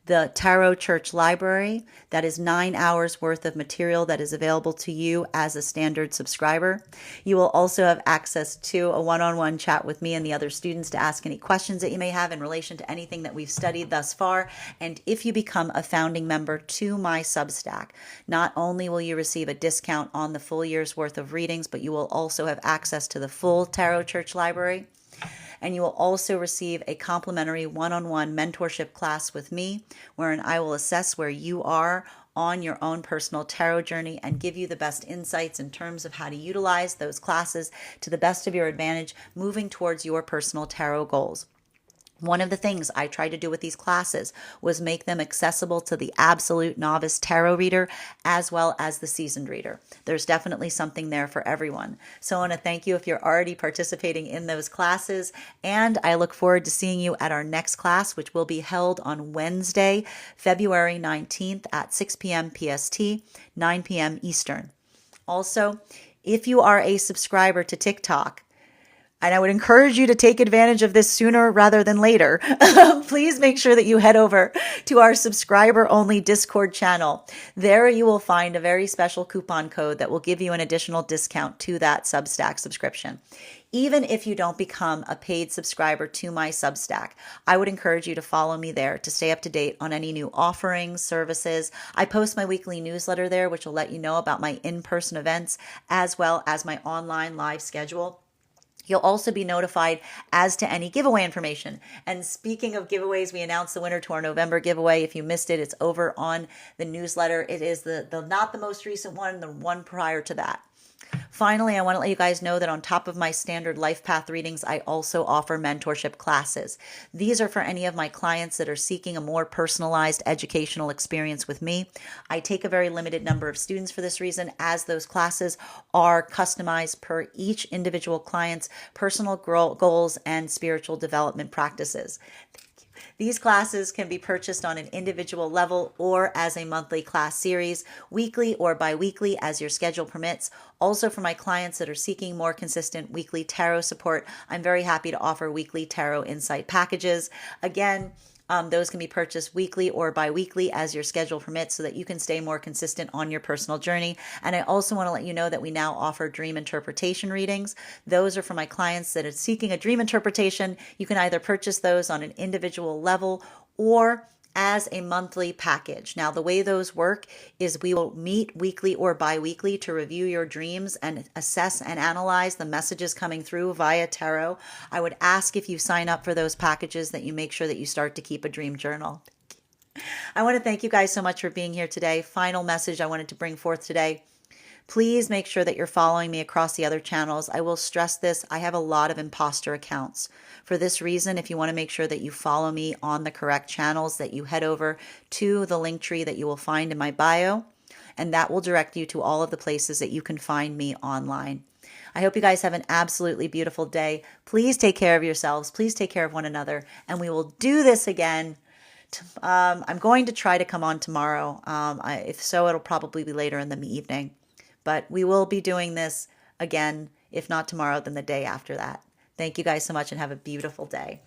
the Tarot Church Library. That is 9 hours worth of material that is available to you as a standard subscriber. You will also have access to a one-on-one chat with me and the other students to ask any questions that you may have in relation to anything that we've studied thus far. And if you become a founding member to my Substack, not only will you receive a discount on the full year's worth of readings, but you will also have access to the full Tarot Church Library. And you will also receive a complimentary one-on-one mentorship class with me, wherein I will assess where you are on your own personal tarot journey and give you the best insights in terms of how to utilize those classes to the best of your advantage, moving towards your personal tarot goals. One of the things I tried to do with these classes was make them accessible to the absolute novice tarot reader as well as the seasoned reader. There's definitely something there for everyone. So I want to thank you if you're already participating in those classes, and I look forward to seeing you at our next class, which will be held on Wednesday, February 19th at 6 p.m. PST, 9 p.m. Eastern. Also, if you are a subscriber to TikTok, and I would encourage you to take advantage of this sooner rather than later, please make sure that you head over to our subscriber only Discord channel. There you will find a very special coupon code that will give you an additional discount to that Substack subscription. Even if you don't become a paid subscriber to my Substack, I would encourage you to follow me there to stay up to date on any new offerings, services. I post my weekly newsletter there, which will let you know about my in-person events as well as my online live schedule. You'll also be notified as to any giveaway information. And speaking of giveaways, we announced the winner to our November giveaway. If you missed it, it's over on the newsletter. It is the not the most recent one, the one prior to that. Finally, I want to let you guys know that on top of my standard life path readings, I also offer mentorship classes. These are for any of my clients that are seeking a more personalized educational experience with me. I take a very limited number of students for this reason, as those classes are customized per each individual client's personal goals and spiritual development practices. These classes can be purchased on an individual level or as a monthly class series, weekly or bi-weekly as your schedule permits. Also, for my clients that are seeking more consistent weekly tarot support, I'm very happy to offer weekly tarot insight packages. Again, those can be purchased weekly or bi-weekly as your schedule permits so that you can stay more consistent on your personal journey. And I also want to let you know that we now offer dream interpretation readings. Those are for my clients that are seeking a dream interpretation. You can either purchase those on an individual level or as a monthly package. Now, the way those work is we will meet weekly or bi-weekly to review your dreams and assess and analyze the messages coming through via tarot. I would ask, if you sign up for those packages, that you make sure that you start to keep a dream journal. I want to thank you guys so much for being here today. Final message I wanted to bring forth today. Please make sure that you're following me across the other channels. I will stress this. I have a lot of imposter accounts. For this reason, if you want to make sure that you follow me on the correct channels, that you head over to the link tree that you will find in my bio, and that will direct you to all of the places that you can find me online. I hope you guys have an absolutely beautiful day. Please take care of yourselves. Please take care of one another, and we will do this again. I'm going to try to come on tomorrow. If so, it'll probably be later in the evening. But we will be doing this again, if not tomorrow, then the day after that. Thank you guys so much and have a beautiful day.